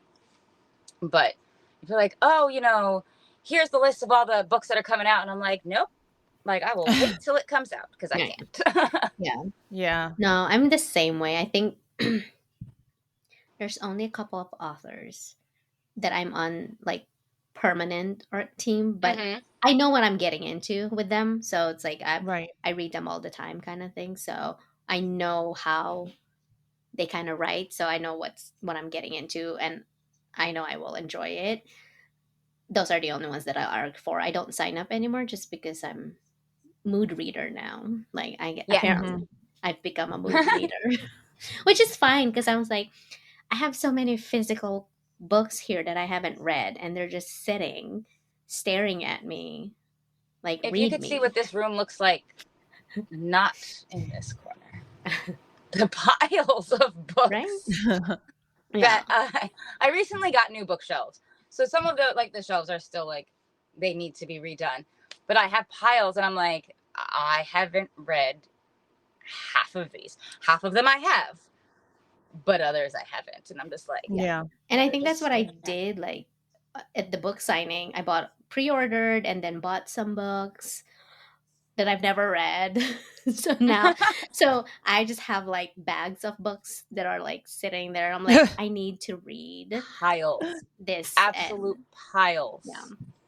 But if you're like, oh, here's the list of all the books that are coming out, and I'm like, nope, like, I will wait till it comes out because I Yeah. can't. Yeah. Yeah. No, I'm the same way. I think there's only a couple of authors that I'm on like permanent art team, but Hmm. I know what I'm getting into with them. So it's like Right. I read them all the time kind of thing. So I know how they kind of write. So I know what I'm getting into, and I know I will enjoy it. Those are the only ones that I arc for. I don't sign up anymore just because I'm mood reader now. Like, I Yeah. apparently Mhm. I've become a mood reader, which is fine because I was like, I have so many physical books here that I haven't read, and they're just sitting, staring at me. Like, If you read could see me, what this room looks like, not in this corner, the piles of right? books Yeah. that I recently got new bookshelves. So some of the shelves are still like, they need to be redone. But I have piles, and I'm like, I haven't read half of these. Half of them I have, but others I haven't. And I'm just like, Yeah. Yeah. And I they're think that's just what I staring at me. did. Like, at the book signing, I pre-ordered and then bought some books that I've never read. So now, so I just have like bags of books that are like sitting there. I'm like, I need to read Piles. this, Absolute and yeah. piles.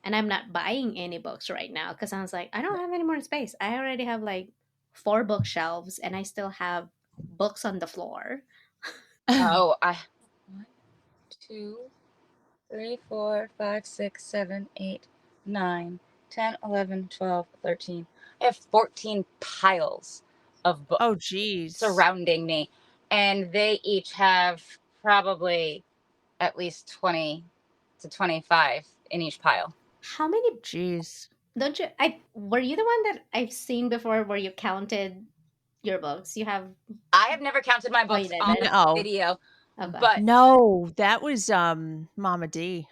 And I'm not buying any books right now because I was like, I don't have any more space. I already have like 4 bookshelves, and I still have books on the floor. Oh, 1, 2, 3, 4, 5, 6, 7, 8, 9, 10, 11, 12, 13. I have 14 piles of Oh, books geez. surrounding me. And they each have probably at least 20 to 25 in each pile. How many? Jeez. Don't you? I Were you the one that I've seen before where you counted? your books? You have I have never counted my Oh, you books on didn't? No. video, Okay. but No, that was, Mama D.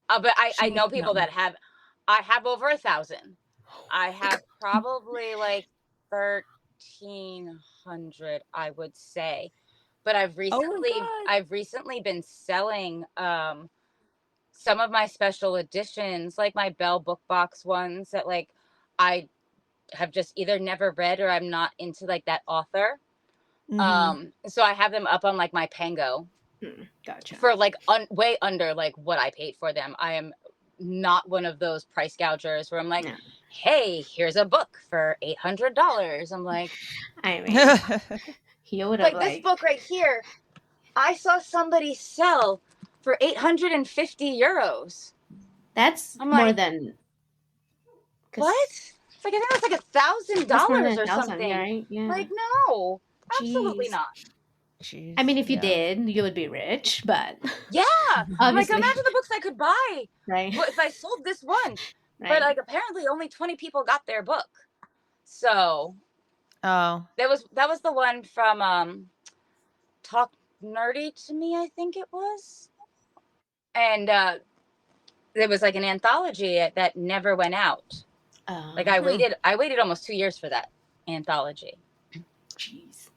I She know would people count. that have. I have over 1,000. I have probably like 1,300, I would say. But Oh my god. I've recently been selling some of my special editions, like my Bell book box ones that like I have just either never read or I'm not into like that author. Mhm. So I have them up on like my Pango Gotcha. for like way under like what I paid for them. I am not one of those price gougers where I'm like, Yeah. hey, here's a book for $800. I'm like, I mean, you would have this like book right here, I saw somebody sell for 850 euros. that's I'm more like, than what? because It's like I think that's like $1,000 that's more than or 1,000, yeah, something. right? Yeah. Like, no, absolutely Jeez. not. Jeez, I mean, if you yeah. did, you would be rich, but Yeah, I'm like, obviously, imagine the books I could buy right? if I sold this one. But Right. like, apparently, only 20 people got their book. So Oh. that was the one from Talk Nerdy to Me, I think it was, and there was like an anthology that never went out. Like Hmm. I waited almost 2 years for that anthology. Jeez,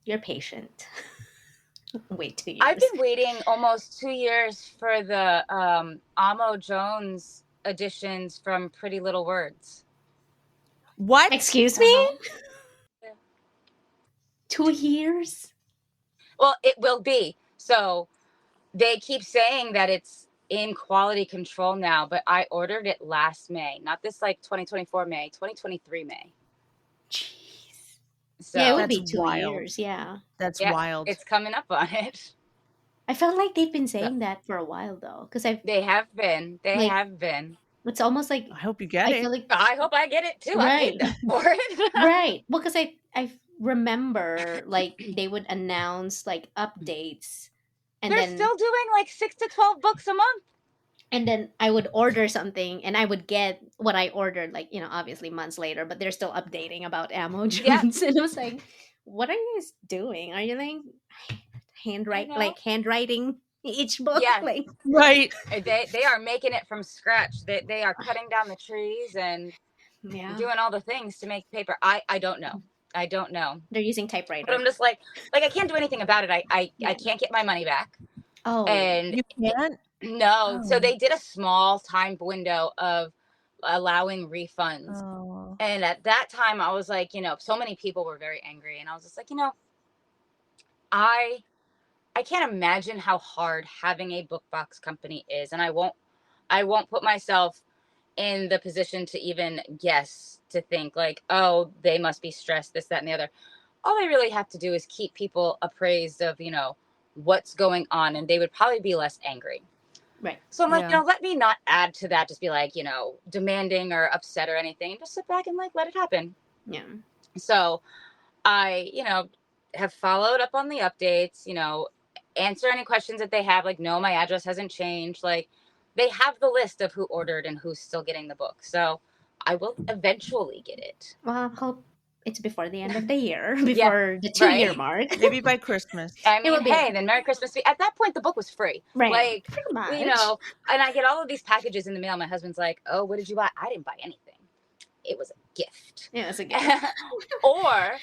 you're patient. Wait 2 I've years. been waiting almost 2 years for the Amo Jones editions from Pretty Little Words. What? Excuse me? Uh-huh. 2 years? Well, it will be. So they keep saying that it's in quality control now, but I ordered it last May, not this like 2024 May, 2023 May. Jeez. Yeah, it would So That's be two wild. years. Yeah. That's yeah, wild. it's coming up on it. I felt like they've been So saying that for a while though, because I've they have been. They like have been. it's almost like I hope you get I feel it. like I hope I get it too. I right, paid them for it. right. Well, because I remember like they would announce like updates, and They're then still doing like 6 to 12 books a month. I would order something and I would get what I ordered, like, obviously months later, but they're still updating about Ammo Yeah, Jones. And I was like, what are you guys doing? Are you like I know. handwriting each book? Yes, Like, Right. they are making it from scratch. They are cutting down the trees and yeah, doing all the things to make paper. I don't know. I don't know. they're using But typewriter. I'm just like I can't do anything about it. I Yeah. can't get my money back. Oh, And You can't? no, so Oh. they did a small time window of allowing refunds. Oh. And at that time I was like, so many people were very angry and I was just like, I I can't imagine how hard having a book box company is, and I won't put myself in the position to even guess to think like, oh, they must be stressed, this, that, and the other. All they really have to do is keep people appraised of, what's going on, and they would probably be less angry. right. So I'm like, Yeah. let me not add to that, just be like, demanding or upset or anything. Just sit back and like let it happen. Yeah. So I, have followed up on the updates, answer any questions that they have. Like, no, my address hasn't changed. Like, they have the list of who ordered and who's still getting the book. So I will eventually get it. Well, I hope it's before the end of the year, Yeah, before the 2 year right. mark. Maybe by Christmas. I It mean, will be hey, then Merry Christmas. At that point, the book was free. right. Like, Pretty much. and I get all of these packages in the mail. My husband's like, oh, what did you buy? I didn't buy anything. It was a gift. Yeah, it's a gift. Or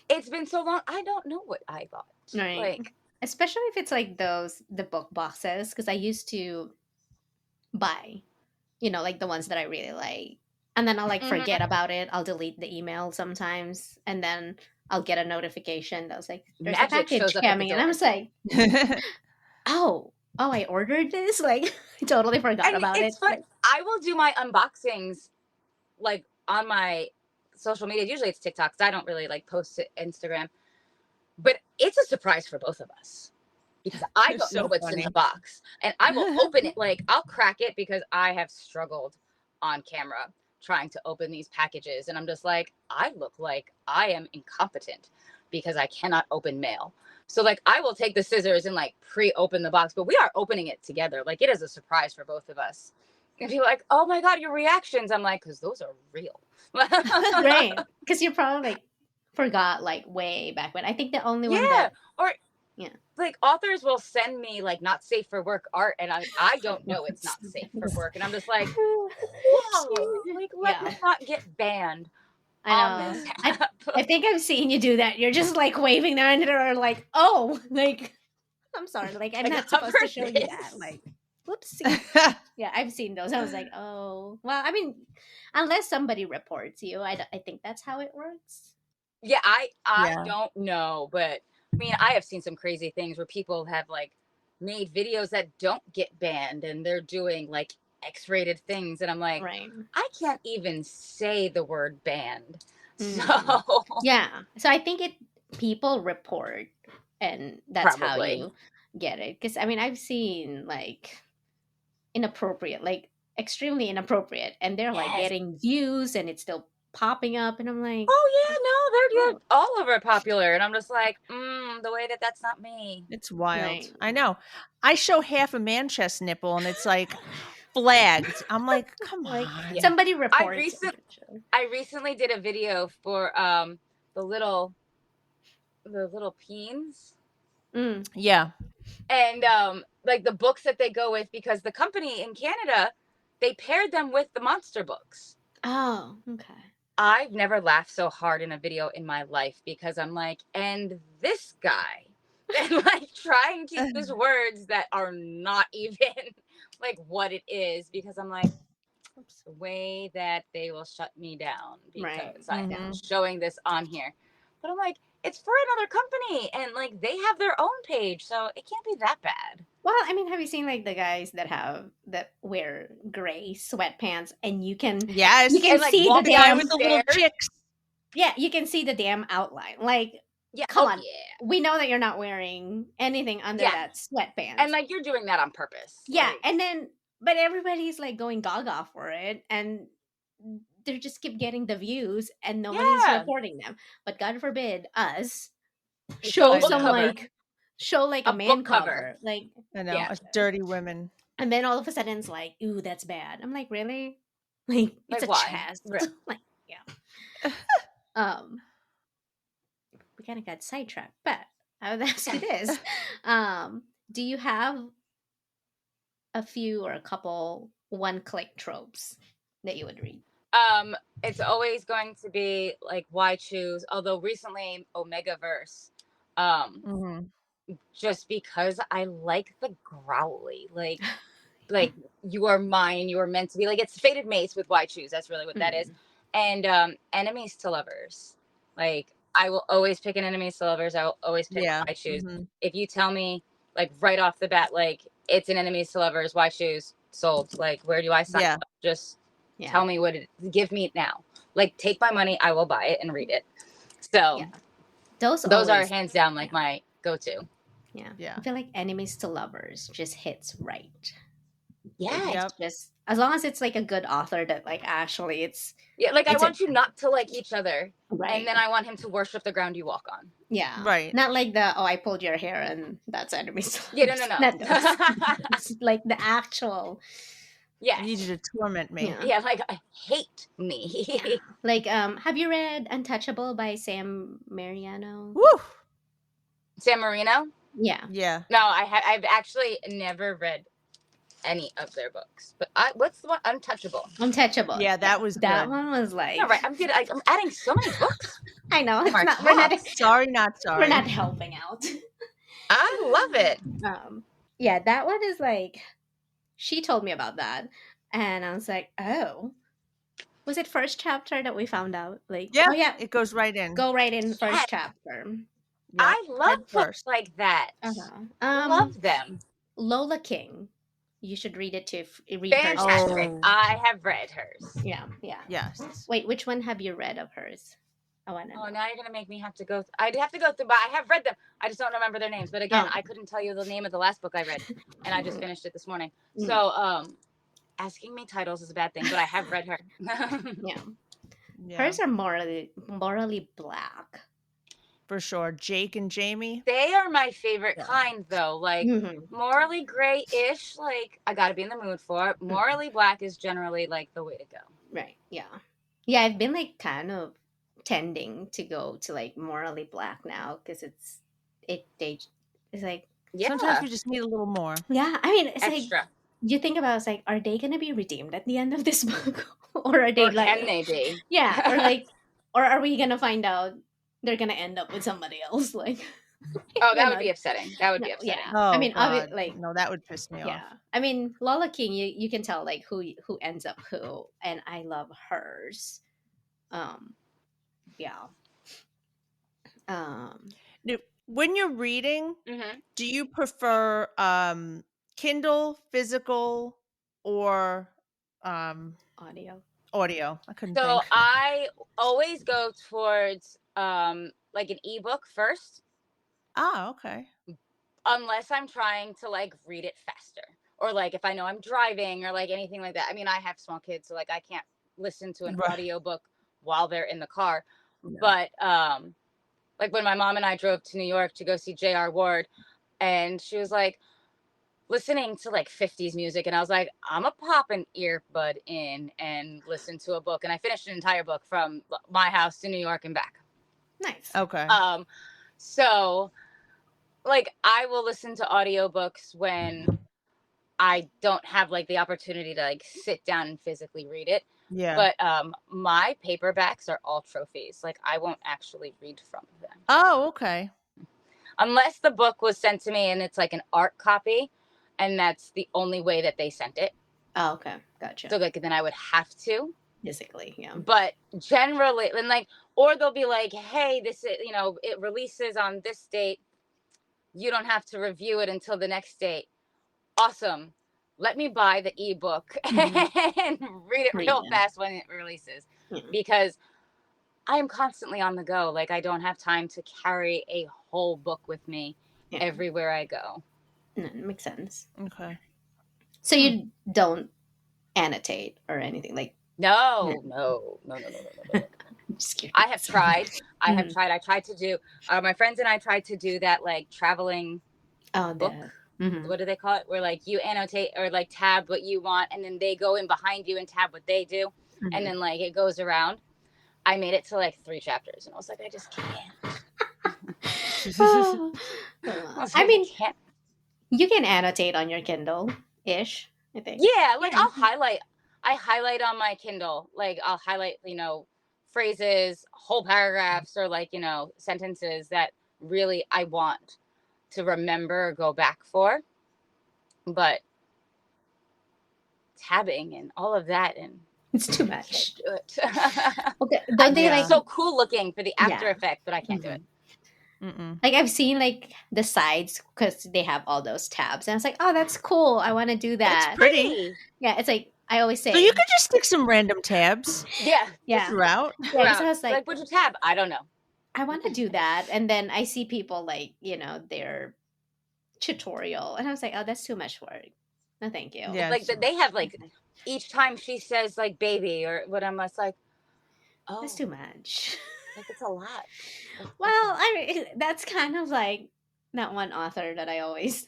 it's been so long, I don't know what I bought. Right. Like, Especially if it's like the book boxes, because I used to buy, like the ones that I really like. And then I'll like forget about it. I'll delete the email sometimes. And then I'll get a notification that was like, there's a magic package shows up at the coming. And I door. was like, oh, I ordered this? Like, I totally forgot And about it's it. fun. Like, I will do my unboxings like on my social media. Usually it's TikTok 'cause I don't really like post to Instagram. But it's a surprise for both of us because I It's don't know so what's in funny. the box. And I will open it, like I'll crack it because I have struggled on camera trying to open these packages. And I'm just like, I look like I am incompetent because I cannot open mail. So like I will take the scissors and like pre-open the box, but we are opening it together. Like it is a surprise for both of us. And you're like, oh my God, your reactions. I'm like, because those are real. right. Because you're probably like, forgot like way back when. I think the only one Yeah. that Or yeah. like authors will send me like not safe for work art, and I don't know it's not safe for work, and I'm just like, whoa, like let Yeah, me not get banned I on this know. app. I think I've seen you do that. You're just like waving down it or like, oh, like I'm sorry, like I'm Like not supposed to cover show you that. this. Like, whoopsie. Yeah, I've seen those. I was like, oh, well, I mean, unless somebody reports you, I think that's how it works. Yeah, I Yeah. don't know, but I mean, I have seen some crazy things where people have like made videos that don't get banned, and they're doing like X-rated things, and I'm like, Right. I can't even say the word banned. So Mm. Yeah. So I think people report, and that's how probably. you get it. Because I mean, I've seen like inappropriate, like extremely inappropriate, and they're like Yes. getting views, and it's still popping up, and I'm like, Oh yeah, no, they're oh, all over popular, and I'm just like, the way that that's not me. It's wild. right. I know. I show half a man chest nipple and it's like flagged. I'm like, come Like Yeah, on. somebody I reports it. recent I recently did a video for the little peens, Mm. Yeah. and like the books that they go with, because the company in Canada, they paired them with the monster books. Oh, okay. I've never laughed so hard in a video in my life, because I'm like, and this guy, and like trying to use words that are not even like what it is, because I'm like, oops, the way that they will shut me down Right. because I Yeah. am showing this on here. But I'm like, it's for another company, and like they have their own page, so it can't be that bad. Well, I mean, have you seen like the guys that wear gray sweatpants, and you Yes. can And like see the walk The guy down with the damn the little stairs. chicks. yeah, you can see the damn outline. Like, Yeah. come Oh on, yeah. we know that you're not wearing anything under Yeah. that sweatpants. And like you're doing that on purpose. Yeah, Like, and then but everybody's like going gaga for it, and they just keep getting the views, and nobody's yeah. reporting them. But God forbid us A show book some cover. show like a A book man cover. cover, like, I know. Yeah. Us dirty women. and then all of a sudden it's like, ooh, that's bad. I'm like, really? Like, it's Like a why? chest. Re- Like, yeah. Um, we kind of got sidetracked, but I would ask you this: do you have a few or a couple one-click tropes that you would read? it's always going to be like why choose, although recently Omegaverse. Um, Hmm. just because I like the growly, like you are mine, you are meant to be, like it's fated mates with why choose, that's really what that is. Mm, And enemies to lovers, like I will always pick an enemies to lovers, I will always pick Yeah. why choose. Hmm. If you tell me like right off the bat, like it's an enemies to lovers, why choose, sold, like where do I sign Yeah. up? Just yeah, tell me give me it now, like take my money, I will buy it and read it. So yeah. Those those are always, hands down like yeah, my go-to. yeah. I Yeah. feel like enemies to lovers just hits right. Like Yes. it's Yep. just as long as it's like a good author that like actually Yeah, like I it's a want you not to like each other, and right. then I want him to worship the ground you walk on. Yeah. Right. Not like the I pulled your hair and that's enemies to Yeah, no, lovers. no, Not no. those. It's like the actual I need Yes. you to torment me. yeah. Yeah, like I hate Yeah. me. Like have you read Untouchable by Sam Mariano? Woo. San Marino? Yeah. Yeah. No, I've actually never read any of their books. But what's the one? Untouchable. Untouchable. Yeah, that was That good. one was Yeah, like right. I'm adding so many books I know to it's my not box. Sorry, not we're sorry. not helping out. I love it. Yeah, that one is like she told me about that, and I was like, oh, was it first chapter that we found out? Like, Yeah, oh yeah, it goes right in. go right in Yes, first chapter. Yep. I love Head books first. like that. Uh-huh. Love them. Lola King, you should read it to read hers too. Fantastic. Oh, I have read hers. Yeah, yeah. yes. Wait, which one have you read of hers? I want to Oh, know. now you're gonna make me have to go. I'd have to go through, but I have read them. I just don't remember their names. But again, Oh, I couldn't tell you the name of the last book I read, and I just finished it this morning. Mm. So, asking me titles is a bad thing, but I have read her. yeah. Yeah, Hers are morally black. for sure. Jake and Jamie. They are my favorite Yeah. kind, though. Like Mhm. morally gray-ish. Like I gotta be in the mood for it. Morally black is generally like the way to go. Right. Yeah. Yeah, I've been like kind of tending to go to like morally black now because it's like, Sometimes Yeah. we just need a little more. yeah, I mean, it's like Extra. you think about it's like, are they gonna be redeemed at the end of this book, or are they Or like, can they be? yeah, or like, or are we gonna find out they're gonna end up with somebody else, like, Oh, you that would know, be upsetting. That would no, be upsetting. yeah, I Oh mean, god. like, No, that would piss me off. yeah, I mean, Lola King, you can tell like who ends up who, and I love hers. Um, yeah. Um, Now, when you're reading, Hmm. do you prefer Kindle, physical, or audio. audio? I couldn't So think. I always go towards like an ebook first, Ah, okay. unless I'm trying to like read it faster, or like if I know I'm driving or like anything like that. I mean, I have small kids, so like I can't listen to an Right. audiobook while they're in the car. No. But like when my mom and I drove to New York to go see J.R. Ward, and she was like listening to like 50s music, and I was like, I'm gonna pop an earbud in and listen to a book, and I finished an entire book from my house to New York and back. Nice. Okay. Um, so like I will listen to audiobooks when I don't have like the opportunity to like sit down and physically read it. Yeah. But my paperbacks are all trophies. Like I won't actually read from them Oh, okay. unless the book was sent to me and it's like an art copy, and that's the only way that they sent it. Oh, okay, gotcha. So like then I would have to. Physically, yeah. But generally, and like, or they'll be like, hey, this is, it releases on this date. You don't have to review it until the next date. Awesome. Let me buy the ebook and read it Read real it. fast when it releases, Yeah. because I am constantly on the go. Like I don't have time to carry a whole book with me Yeah. everywhere I go. No, it makes sense. Okay. So you don't annotate or anything like? No. Just curious. I have tried. Mhm. I tried to do. My friends and I tried to do that, like traveling Oh, book. Mhm. What do they call it? Where like you annotate or like tab what you want, and then they go in behind you and tab what they do, and Mhm. then like it goes around. I made it to like 3 chapters, and I was like, I just can't. Oh. I was I like, mean, I can't. you can annotate on your Kindle ish, I think. Yeah, like Yeah. I'll highlight. I highlight on my Kindle. Like I'll highlight, phrases, whole paragraphs, or like, sentences that really I want to remember or go back for. But tabbing and all of that, and It's too I can't much. do it. Okay, I don't think they it's like? so cool looking for the After Yeah. Effects, but I can't do it. Mm-mm. Like I've seen like the sides because they have all those tabs, and I was like, oh, that's cool. I want to do that. It's pretty. Yeah, it's like I always say. So you could just stick some random tabs Yeah, Yeah, throughout. yeah. Because I was like like, would you tab? I don't know. I want to do that, and then I see people like their tutorial, and I was like, oh, that's too much work. No, thank you. Yeah. Like they have like each time she says like baby or what, I'm just like, That's oh, too much. like it's a lot. Well, that's kind of like that one author that I always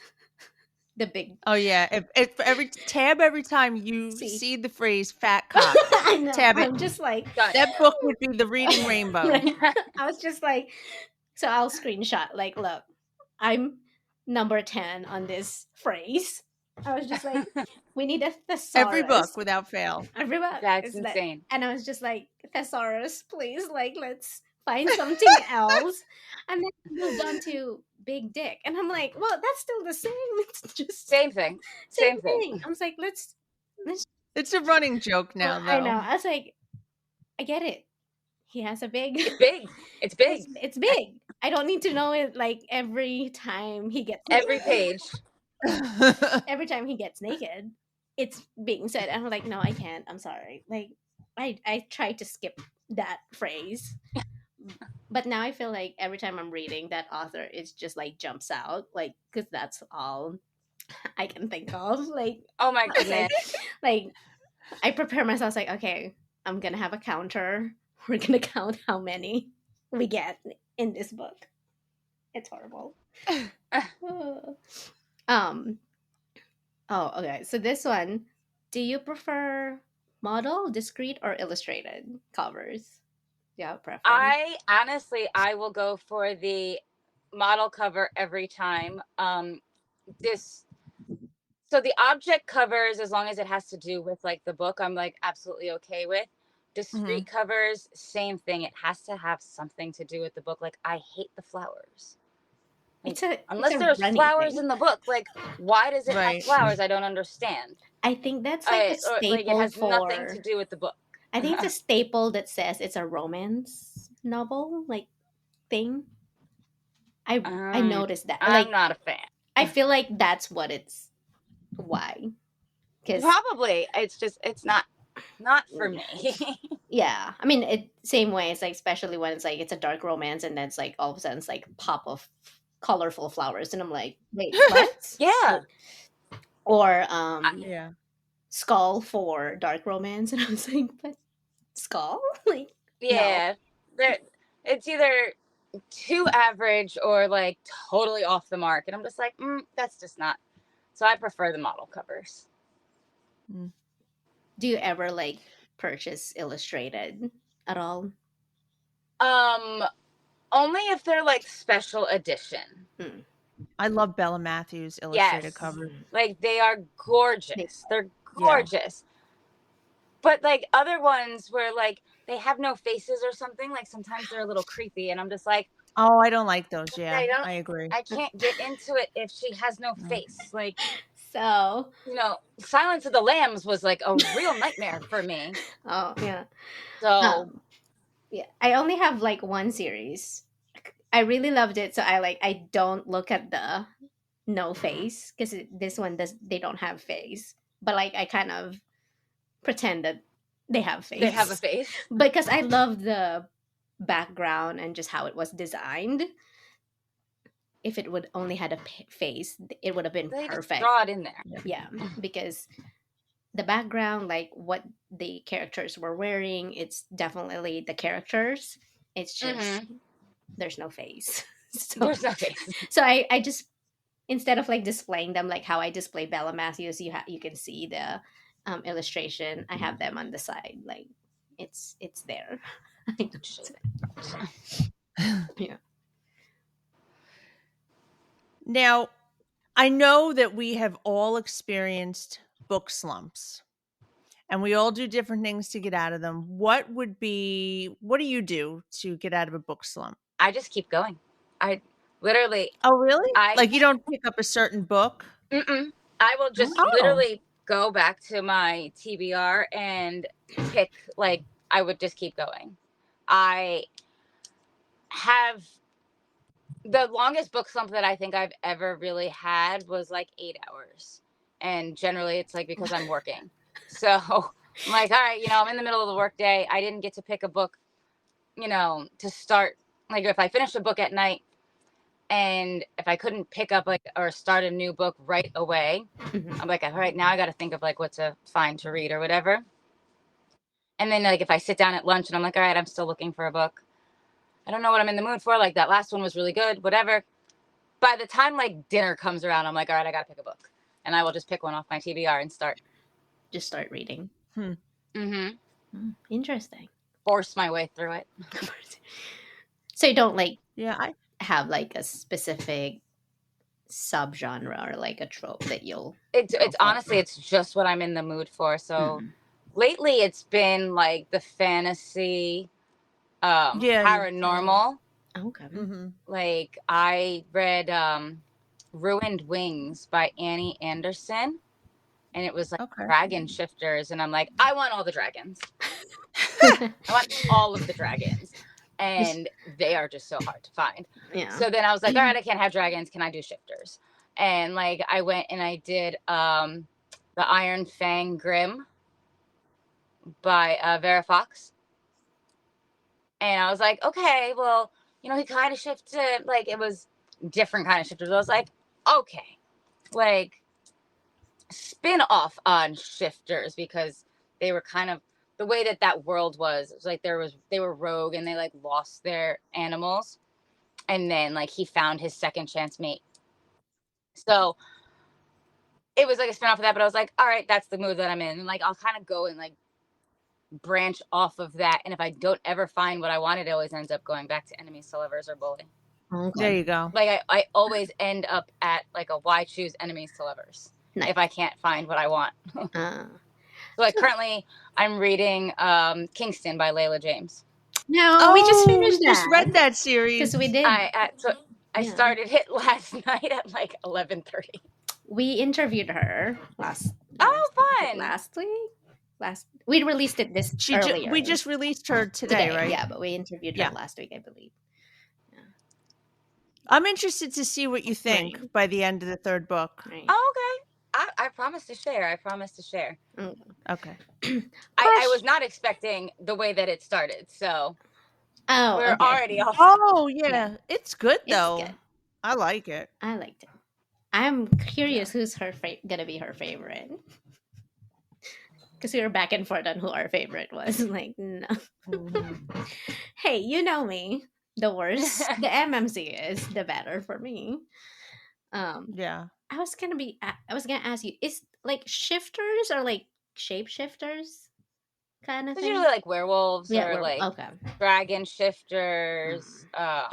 the big Oh yeah. If every time you see. see the phrase "fat cock," I know. tab it. I'm just like Done. That book would be the Reading Rainbow. I was just like, so I'll screenshot like, look, I'm number 10 on this phrase. I was just like, we need a Every thesaurus. book without fail. Every book. That's is that, insane. and I was just like, thesaurus, please, like, let's find something else. And then we moved on to big dick, and I'm like, well, that's still the same. It's just Same thing. same Same thing. thing. I was like, let's. It's a running joke now, though. I know. I was like, I get it. He has a big. It's big. It's big. It's big. I don't need to know it like every time he gets Every naked. page. Every time he gets naked, it's being said. And I'm like, no, I can't. I'm sorry. Like, I try to skip that phrase, but now I feel like every time I'm reading that author, it's just like jumps out, like because that's all I can think of. Like, Oh my I was goodness. like I prepare myself like, okay, I'm gonna have a counter. We're gonna count how many we get in this book. It's horrible. um. Oh, okay. So this one, do you prefer model, discrete, or illustrated covers? Do you have a preference? I will go for the model cover every time. This So the object covers, as long as it has to do with like the book, I'm like absolutely okay with. Mhm. Discrete covers, same thing. It has to have something to do with the book. Like I hate the flowers. Like It's unless a there's running flowers thing. in the book, like why does it have Right. flowers? I don't understand. I think that's like a Or like it staple has nothing to for. do with the book. I think it's a staple that says it's a romance novel like thing. I um, noticed that. I'm Like not a fan. I feel like that's what it's why. Because Probably it's not for me. yeah, I mean it same way. It's like especially when it's like it's a dark romance and then it's like all of a sudden it's like pop of colorful flowers and I'm like wait what? Yeah. Or Yeah. Skull for dark romance and I was like but Skull like no. Yeah. There it's either too average or like totally off the mark. And I'm just like, that's just not. So I prefer the model covers. Mm. Do you ever like purchase illustrated at all? Um, Only if they're like special edition. Hmm. I love Bella Matthews illustrated Yes. covers. Like they are They- gorgeous. They're Yeah. gorgeous. But like other ones where like they have no faces or something, like sometimes they're a little creepy and I'm just like, Oh, I don't like those. Yeah, I don't I agree. I can't get into it if she has no No. face. Like, So, Silence of the Lambs was like a real nightmare for me. oh yeah. So Yeah, I only have like one series. I really loved it, so I don't look at the no face because this one does they don't have face, but like I kind of pretend that they have they have a face face. because I love the background and just how it was designed. If it would only had a face, it would have been They just perfect. draw it in there. Yeah, because the background, like what the characters were wearing, it's definitely the characters. It's just there's no face. So There's no face. so I just instead of like displaying them like how I display Bella Matthews, you can see the illustration. I have them on the side, like it's there. Yeah. Now, I know that we have all experienced book slumps and we all do different things to get out of them. What do you do to get out of a book slump? I just keep going. I literally, Oh, really? I Like you don't pick up a certain book? I will just Oh. literally go back to my TBR and pick. Like I would just keep going. I have the longest book slump that I think I've ever really had was like 8 hours, and generally it's like because I'm working. So I'm like, all right, I'm in the middle of the workday. I didn't get to pick a book, to start. Like if I finished a book at night, and if I couldn't pick up like or start a new book right away, I'm like, all right, now I got to think of like what to find to read or whatever. And then like if I sit down at lunch and I'm like, all right, I'm still looking for a book. I don't know what I'm in the mood for. Like that last one was really good, whatever. By the time like dinner comes around, I'm like, all right, I got to pick a book. And I will just pick one off my TBR and start. Just start reading. Interesting. Force my way through it. So you don't like Yeah, have like a specific subgenre or like a trope that you'll It's go for? honestly, it's just what I'm in the mood for. So lately it's been like the fantasy, Yeah. paranormal. Okay. Like I read Ruined Wings by Annie Anderson, and it was like Okay. dragon shifters, and I'm like, I want all the dragons. I want all of the dragons, and they are just so hard to find. Yeah. So then I was like, all right, I can't have dragons. Can I do shifters? And like I went and I did the Iron Fang Grimm by Vera Fox. And I was like, okay, well, he kind of shifted, like it was different kind of shifters. I was like, okay, like spin off on shifters, because they were kind of the way that world was. It was like they were rogue and they like lost their animals, and then like he found his second chance mate. So it was like a spin off of that, but I was like, all right, that's the mood that I'm in. And like I'll kind of go and like branch off of that. And if I don't ever find what I want, it always ends up going back to enemies to lovers or bully. There Okay. you go. Like I always end up at like a why choose enemies to lovers Nice. if I can't find what I want. Uh, So like currently I'm reading Kingston by Layla James. no, we just we finished just that read that series. because we did. I Yeah. started it last night at like 11:30. We interviewed her last fun. last week. We released it this earlier. We just released her today, right? Yeah, but we interviewed her last week, I believe. I'm interested to see what you think by the end of the third book. Right. Oh, okay. I promise to share. Okay. I was not expecting the way that it started, so we're okay. already off. Oh yeah, it's good though. It's good. I like it. I liked it. I'm curious who's gonna be her favorite. Because we were back and forth on who our favorite was. Like, no. Mhm. Hey, you know me. The worse the MMC is, the better for me. Yeah. I was gonna ask you, is like shifters or like shapeshifters kind of It's thing? usually like werewolves or like okay. dragon shifters. I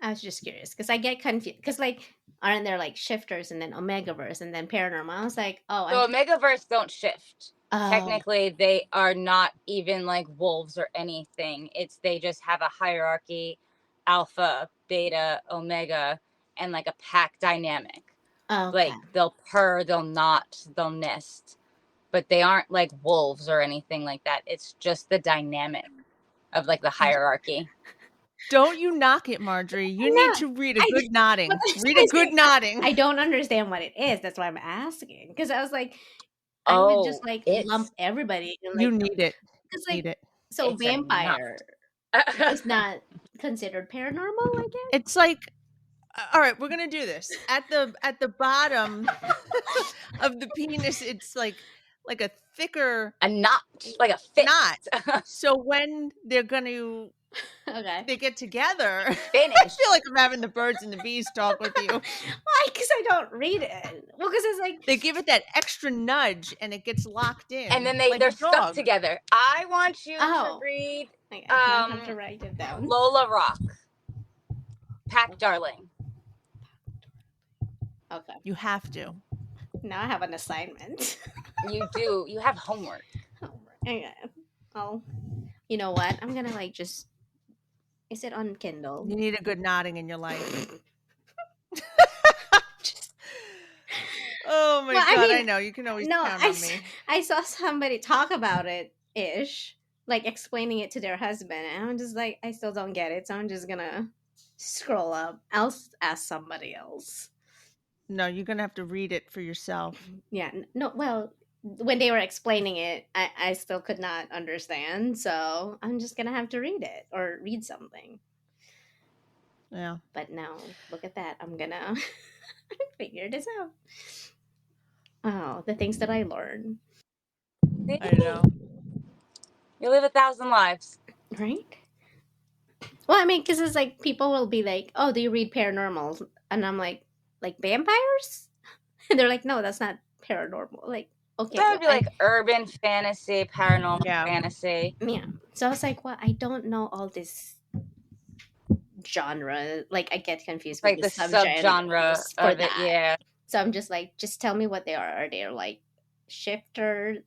was just curious because I get confused because like aren't there like shifters and then Omegaverse and then paranormal? I was like, oh, So Omegaverse don't shift. Oh. Technically, they are not even like wolves or anything. They just have a hierarchy, alpha, beta, omega, and like a pack dynamic. Okay. Like they'll purr, they'll knot, they'll nest, but they aren't like wolves or anything like that. It's just the dynamic of like the hierarchy. Don't you knock it, Marjorie. You need to read a good nodding. Read a good nodding. I don't understand what it is. That's why I'm asking. Because I was like, I would just like lump everybody. And, like, you need it. Because like, Need it. so It's vampire is not considered paranormal, I guess? It's like, all right, we're gonna do this. At the bottom of the penis, it's like a thicker knot, like a fit knot. So when they're gonna they get together, finish. I feel like I'm having the birds and the bees talk with you. Why? Because I don't read it. Well, because it's like they give it that extra nudge and it gets locked in, and then like they're stuck together. I want you to read. I have to write it down. Lola Rock, Pack Darling. Okay. You have to. Now I have an assignment. You do. You have homework. Okay. Oh, you know what? I'm gonna like just. Is it on Kindle? You need a good nodding in your life. Oh my God! I know you can always count on me. I saw somebody talk about it ish, like explaining it to their husband, and I'm just like, I still don't get it, so I'm just gonna scroll up. I'll ask somebody else. No, you're gonna have to read it for yourself. Yeah. No. Well, when they were explaining it, I still could not understand, so I'm just gonna have to read it or read something. Yeah. But now, look at that. I'm gonna figure this out. Oh, the things that I learned. I know. You live 1,000 lives. Right? Well, I mean, because it's like people will be like, oh, do you read paranormal? And I'm like vampires? And they're like, no, that's not paranormal. Like, okay. That would be like urban fantasy, paranormal fantasy. Yeah. So I was like, well, I don't know all this genre. Like, I get confused with like the subgenre of it. Yeah. So I'm just like, just tell me what they are. Are they like shifter?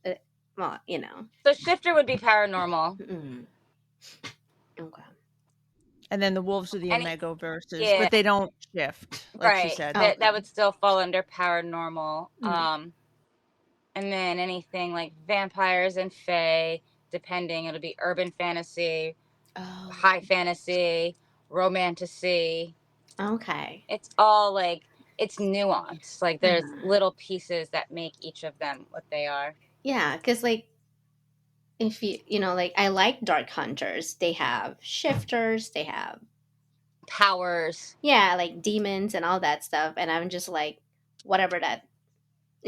Well, you know. So shifter would be paranormal. Mm-hmm. Okay. And then the wolves are the Omegaverses, but they don't shift, like she said. That would still fall under paranormal. And then anything like vampires and fae, depending, it'll be urban fantasy, high fantasy, romantasy. Okay. It's all like, it's nuanced. Like there's little pieces that make each of them what they are. Yeah, because like, if you know, like I like Dark Hunters. They have shifters. They have powers. Yeah, like demons and all that stuff. And I'm just like, whatever that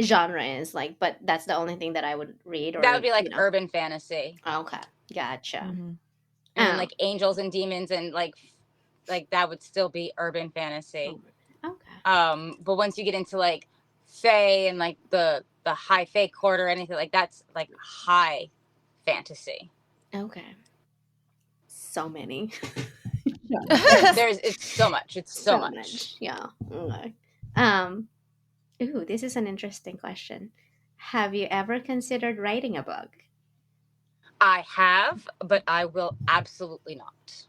genre is, like, but that's the only thing that I would read. Or that would be like urban fantasy. Okay, gotcha. Mm-hmm. And then like angels and demons and like that would still be urban fantasy. Okay. But once you get into like fae and like the high fae court or anything like that's like high fantasy. Okay. So many. It's so much. It's so So much. much. Yeah. Okay. Um, ooh, this is an interesting question. Have you ever considered writing a book? I have, but I will absolutely not.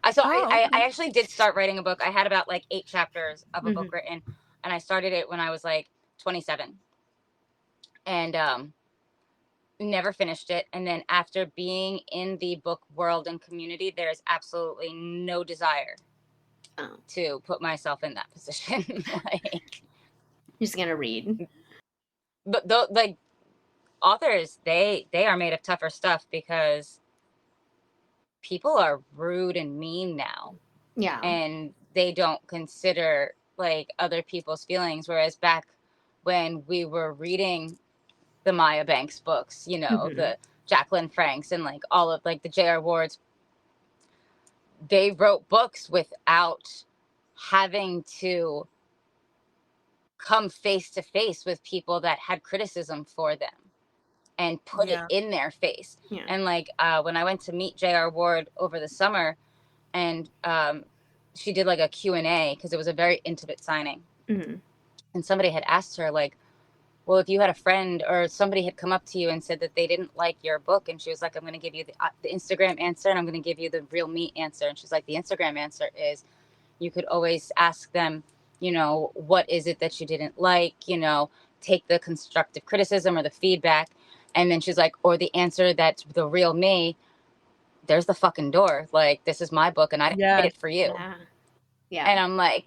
I Oh, I okay. actually did start writing a book. I had about like 8 chapters of a book Hmm. written, and I started it when I was like 27, and never finished it. And then after being in the book world and community, there is absolutely no desire Oh, to put myself in that position. Like, just gonna read. but like authors, they are made of tougher stuff because people are rude and mean now, Yeah. and they don't consider like other people's feelings. Whereas back when we were reading the Maya Banks books, Hmm. the Jacqueline Franks and like all of like the J.R. Wards, they wrote books without having to come face to face with people that had criticism for them and put it Yeah. in their face. Yeah. And like when I went to meet J.R. Ward over the summer, and she did like a Q&A because it was a very intimate signing, Hmm. and somebody had asked her like, well, if you had a friend or somebody had come up to you and said that they didn't like your book, and she was like, I'm going to give you the Instagram answer, and I'm going to give you the real me answer. And she's like, the Instagram answer is, you could always ask them, what is it that you didn't like, take the constructive criticism or the feedback. And then she's like, or the answer that's the real me, there's the fucking door. Like, this is my book and I didn't write Yes. it for you. Yeah. Yeah. And I'm like,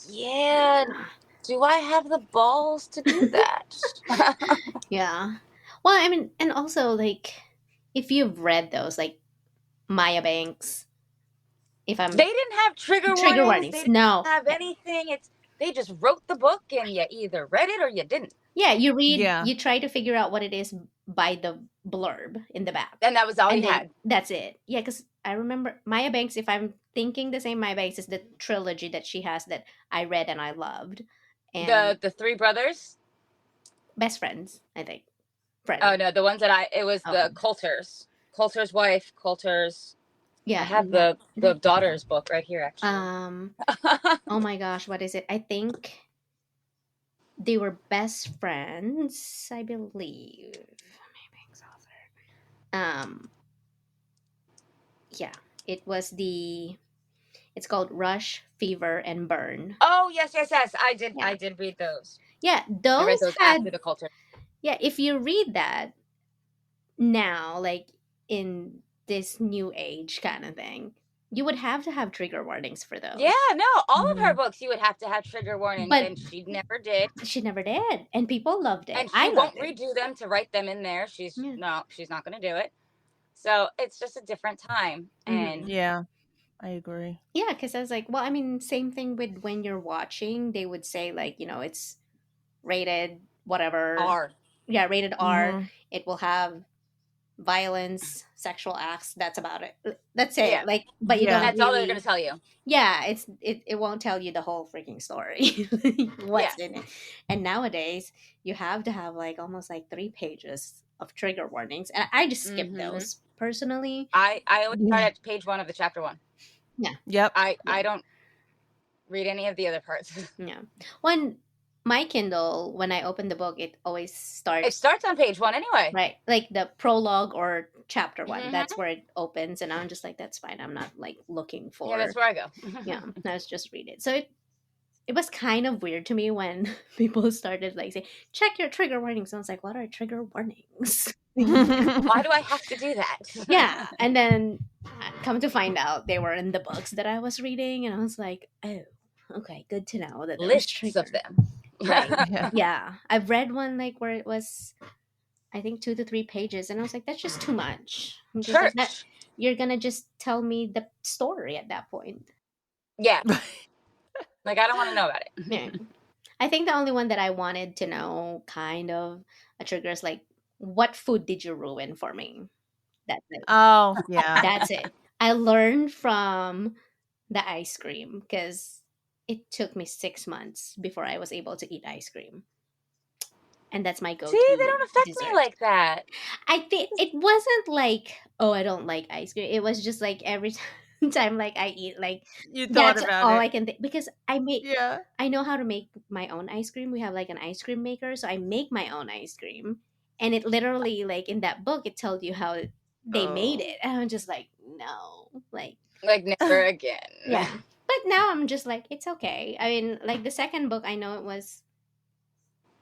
yeah, Yeah. do I have the balls to do that? Yeah. Well, I mean, and also like if you've read those, like Maya Banks, if They I'm didn't have trigger trigger warnings. They warnings. didn't No. have Yeah. anything. They just wrote the book and you either read it or you didn't. Yeah, you read, Yeah. you try to figure out what it is by the blurb in the back. And that was all And you then had. that's it. Yeah, because I remember Maya Banks, if I'm thinking the same Maya Banks, is the trilogy that she has that I read and I loved. And The three brothers. Best Friends, I think. Friend. Oh no, the ones it was Okay. the Coulter's wife, Coulter's. I Yeah, have the daughter's book right here actually. um oh my gosh, what is it? I think they were best friends, I believe. Maya Banks author. Yeah, it was the it's called Rush, Fever, and Burn. Oh yes, yes, yes. I did Yeah. I did read those. Yeah, I read those those had after the Coulter. yeah, if you read that now, like in this new age kind of thing, you would have to have trigger warnings for Yeah, those. no, all of her Mhm. books you would have to have trigger warnings, But and she never did. she never did. And people loved it. And she I won't loved it. redo them to write them in there. Yeah. She's not going to do it. So it's just a different time. And Hmm. Yeah, I agree. Yeah, because I was like, well, I mean, same thing with when you're watching, they would say, like, it's rated whatever. R. Yeah, rated R. Mhm. It will have violence, sexual acts. That's about it. That's it. Yeah, Like, but you Yeah. don't that's all they're going really. to tell you. Yeah, it won't tell you the whole freaking story. What's Yes. in it. And nowadays, you have to have like almost like 3 pages of trigger warnings. And I just skip Mm-hmm. those personally. I always start Yeah. at page 1 of the chapter 1. Yeah. Yep. Yeah. I don't read any of the other parts. Yeah. When my Kindle, when I open the book, it always It starts starts on page 1 anyway. right, like the prologue or chapter one. That's Mm-hmm. where it opens, and I'm just like, that's fine. I'm not like looking Yeah, that's for. where I go. Yeah, let's just read it. So it was kind of weird to me when people started like saying, check your trigger warnings. And I was like, what are trigger warnings? Why do I have to do Yeah. that? And then come to find out they were in the books that I was reading. And I was like, oh, okay, good to know that there was Lists of trigger. them. Right. Yeah. Yeah. I've read one like where it was, I think 2 to 3 pages. And I was like, that's just too much. I'm just like, that Church. you're going to just tell me the story at that point. Yeah. Like, I don't want to know about Yeah. it. I think the only one that I wanted to know kind of a trigger is like, what food did you ruin for me? That's it. Oh, yeah. That's it. I learned from the ice cream because it took me 6 months before I was able to eat ice cream. and that's my See, they go-to don't affect me dessert. like that. I think it wasn't like, oh, I don't like ice cream. It was just like every time like I eat, like You thought that's about all it. I can think, because Yeah. I know how to make my own ice cream. We have like an ice cream maker, so I make my own ice cream. And it literally, like in that book, it told you how they made Oh. it. And I'm just like, no. Like, Like never again. yeah. But now I'm just like, it's okay. I mean, like the second book, I know it was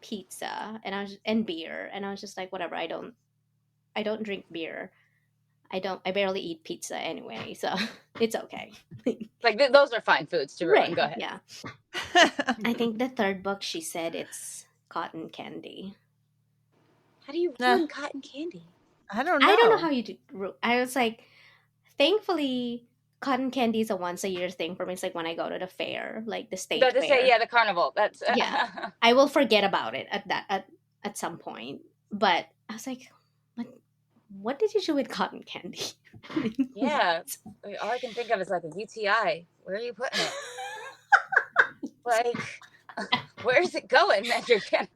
pizza and beer, and I was just like, whatever. I don't drink beer. I barely eat pizza anyway, so it's okay. Like those are fine foods to ruin. Right. Go ahead. Yeah. I think the third book, she said it's cotton candy. How do you Nah, ruin cotton candy? I don't I don't know know. how you do. I was like, thankfully, cotton candy is a once a year thing for me. It's like when I go to the fair, like the state But to say, fair. yeah, the carnival. That's Yeah, I will forget about it at some point. But I was like, what did you do with cotton candy? yeah. Like, all I can think of is like a UTI. Where are you putting it? Like, where is it going that you're getting?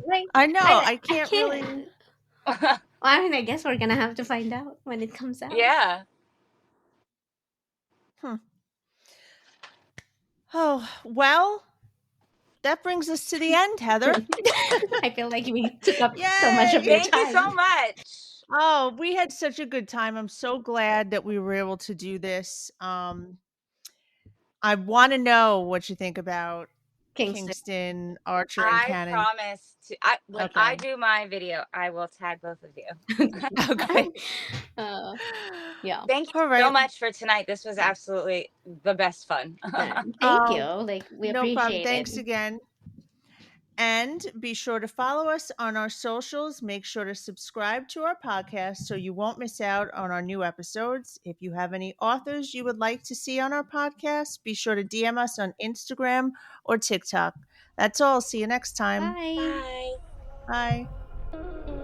Like, I know. I I can't can't. really. Well, I mean, I guess we're gonna have to find out when it comes out. Yeah. Hmm. Oh, well, that brings us to the end, Heather. I feel like we took up so much of your Yay! Thank you so time. much. Oh, we had such a good time. I'm so glad that we were able to do this. I want to know what you think about Kingston. Kingston, Archer, and I Cannon. promise to. When I Okay. do my video, I will tag both of you. Okay. uh, yeah. Thank you All so right. much for tonight. This was absolutely the best fun. Thank you. Oh, Like, we no problem. appreciate Thanks it. again. And be sure to follow us on our socials. Make sure to subscribe to our podcast so you won't miss out on our new episodes. If you have any authors you would like to see on our podcast, be sure to DM us on Instagram or TikTok. That's all. See you next time. Bye. Bye. Bye.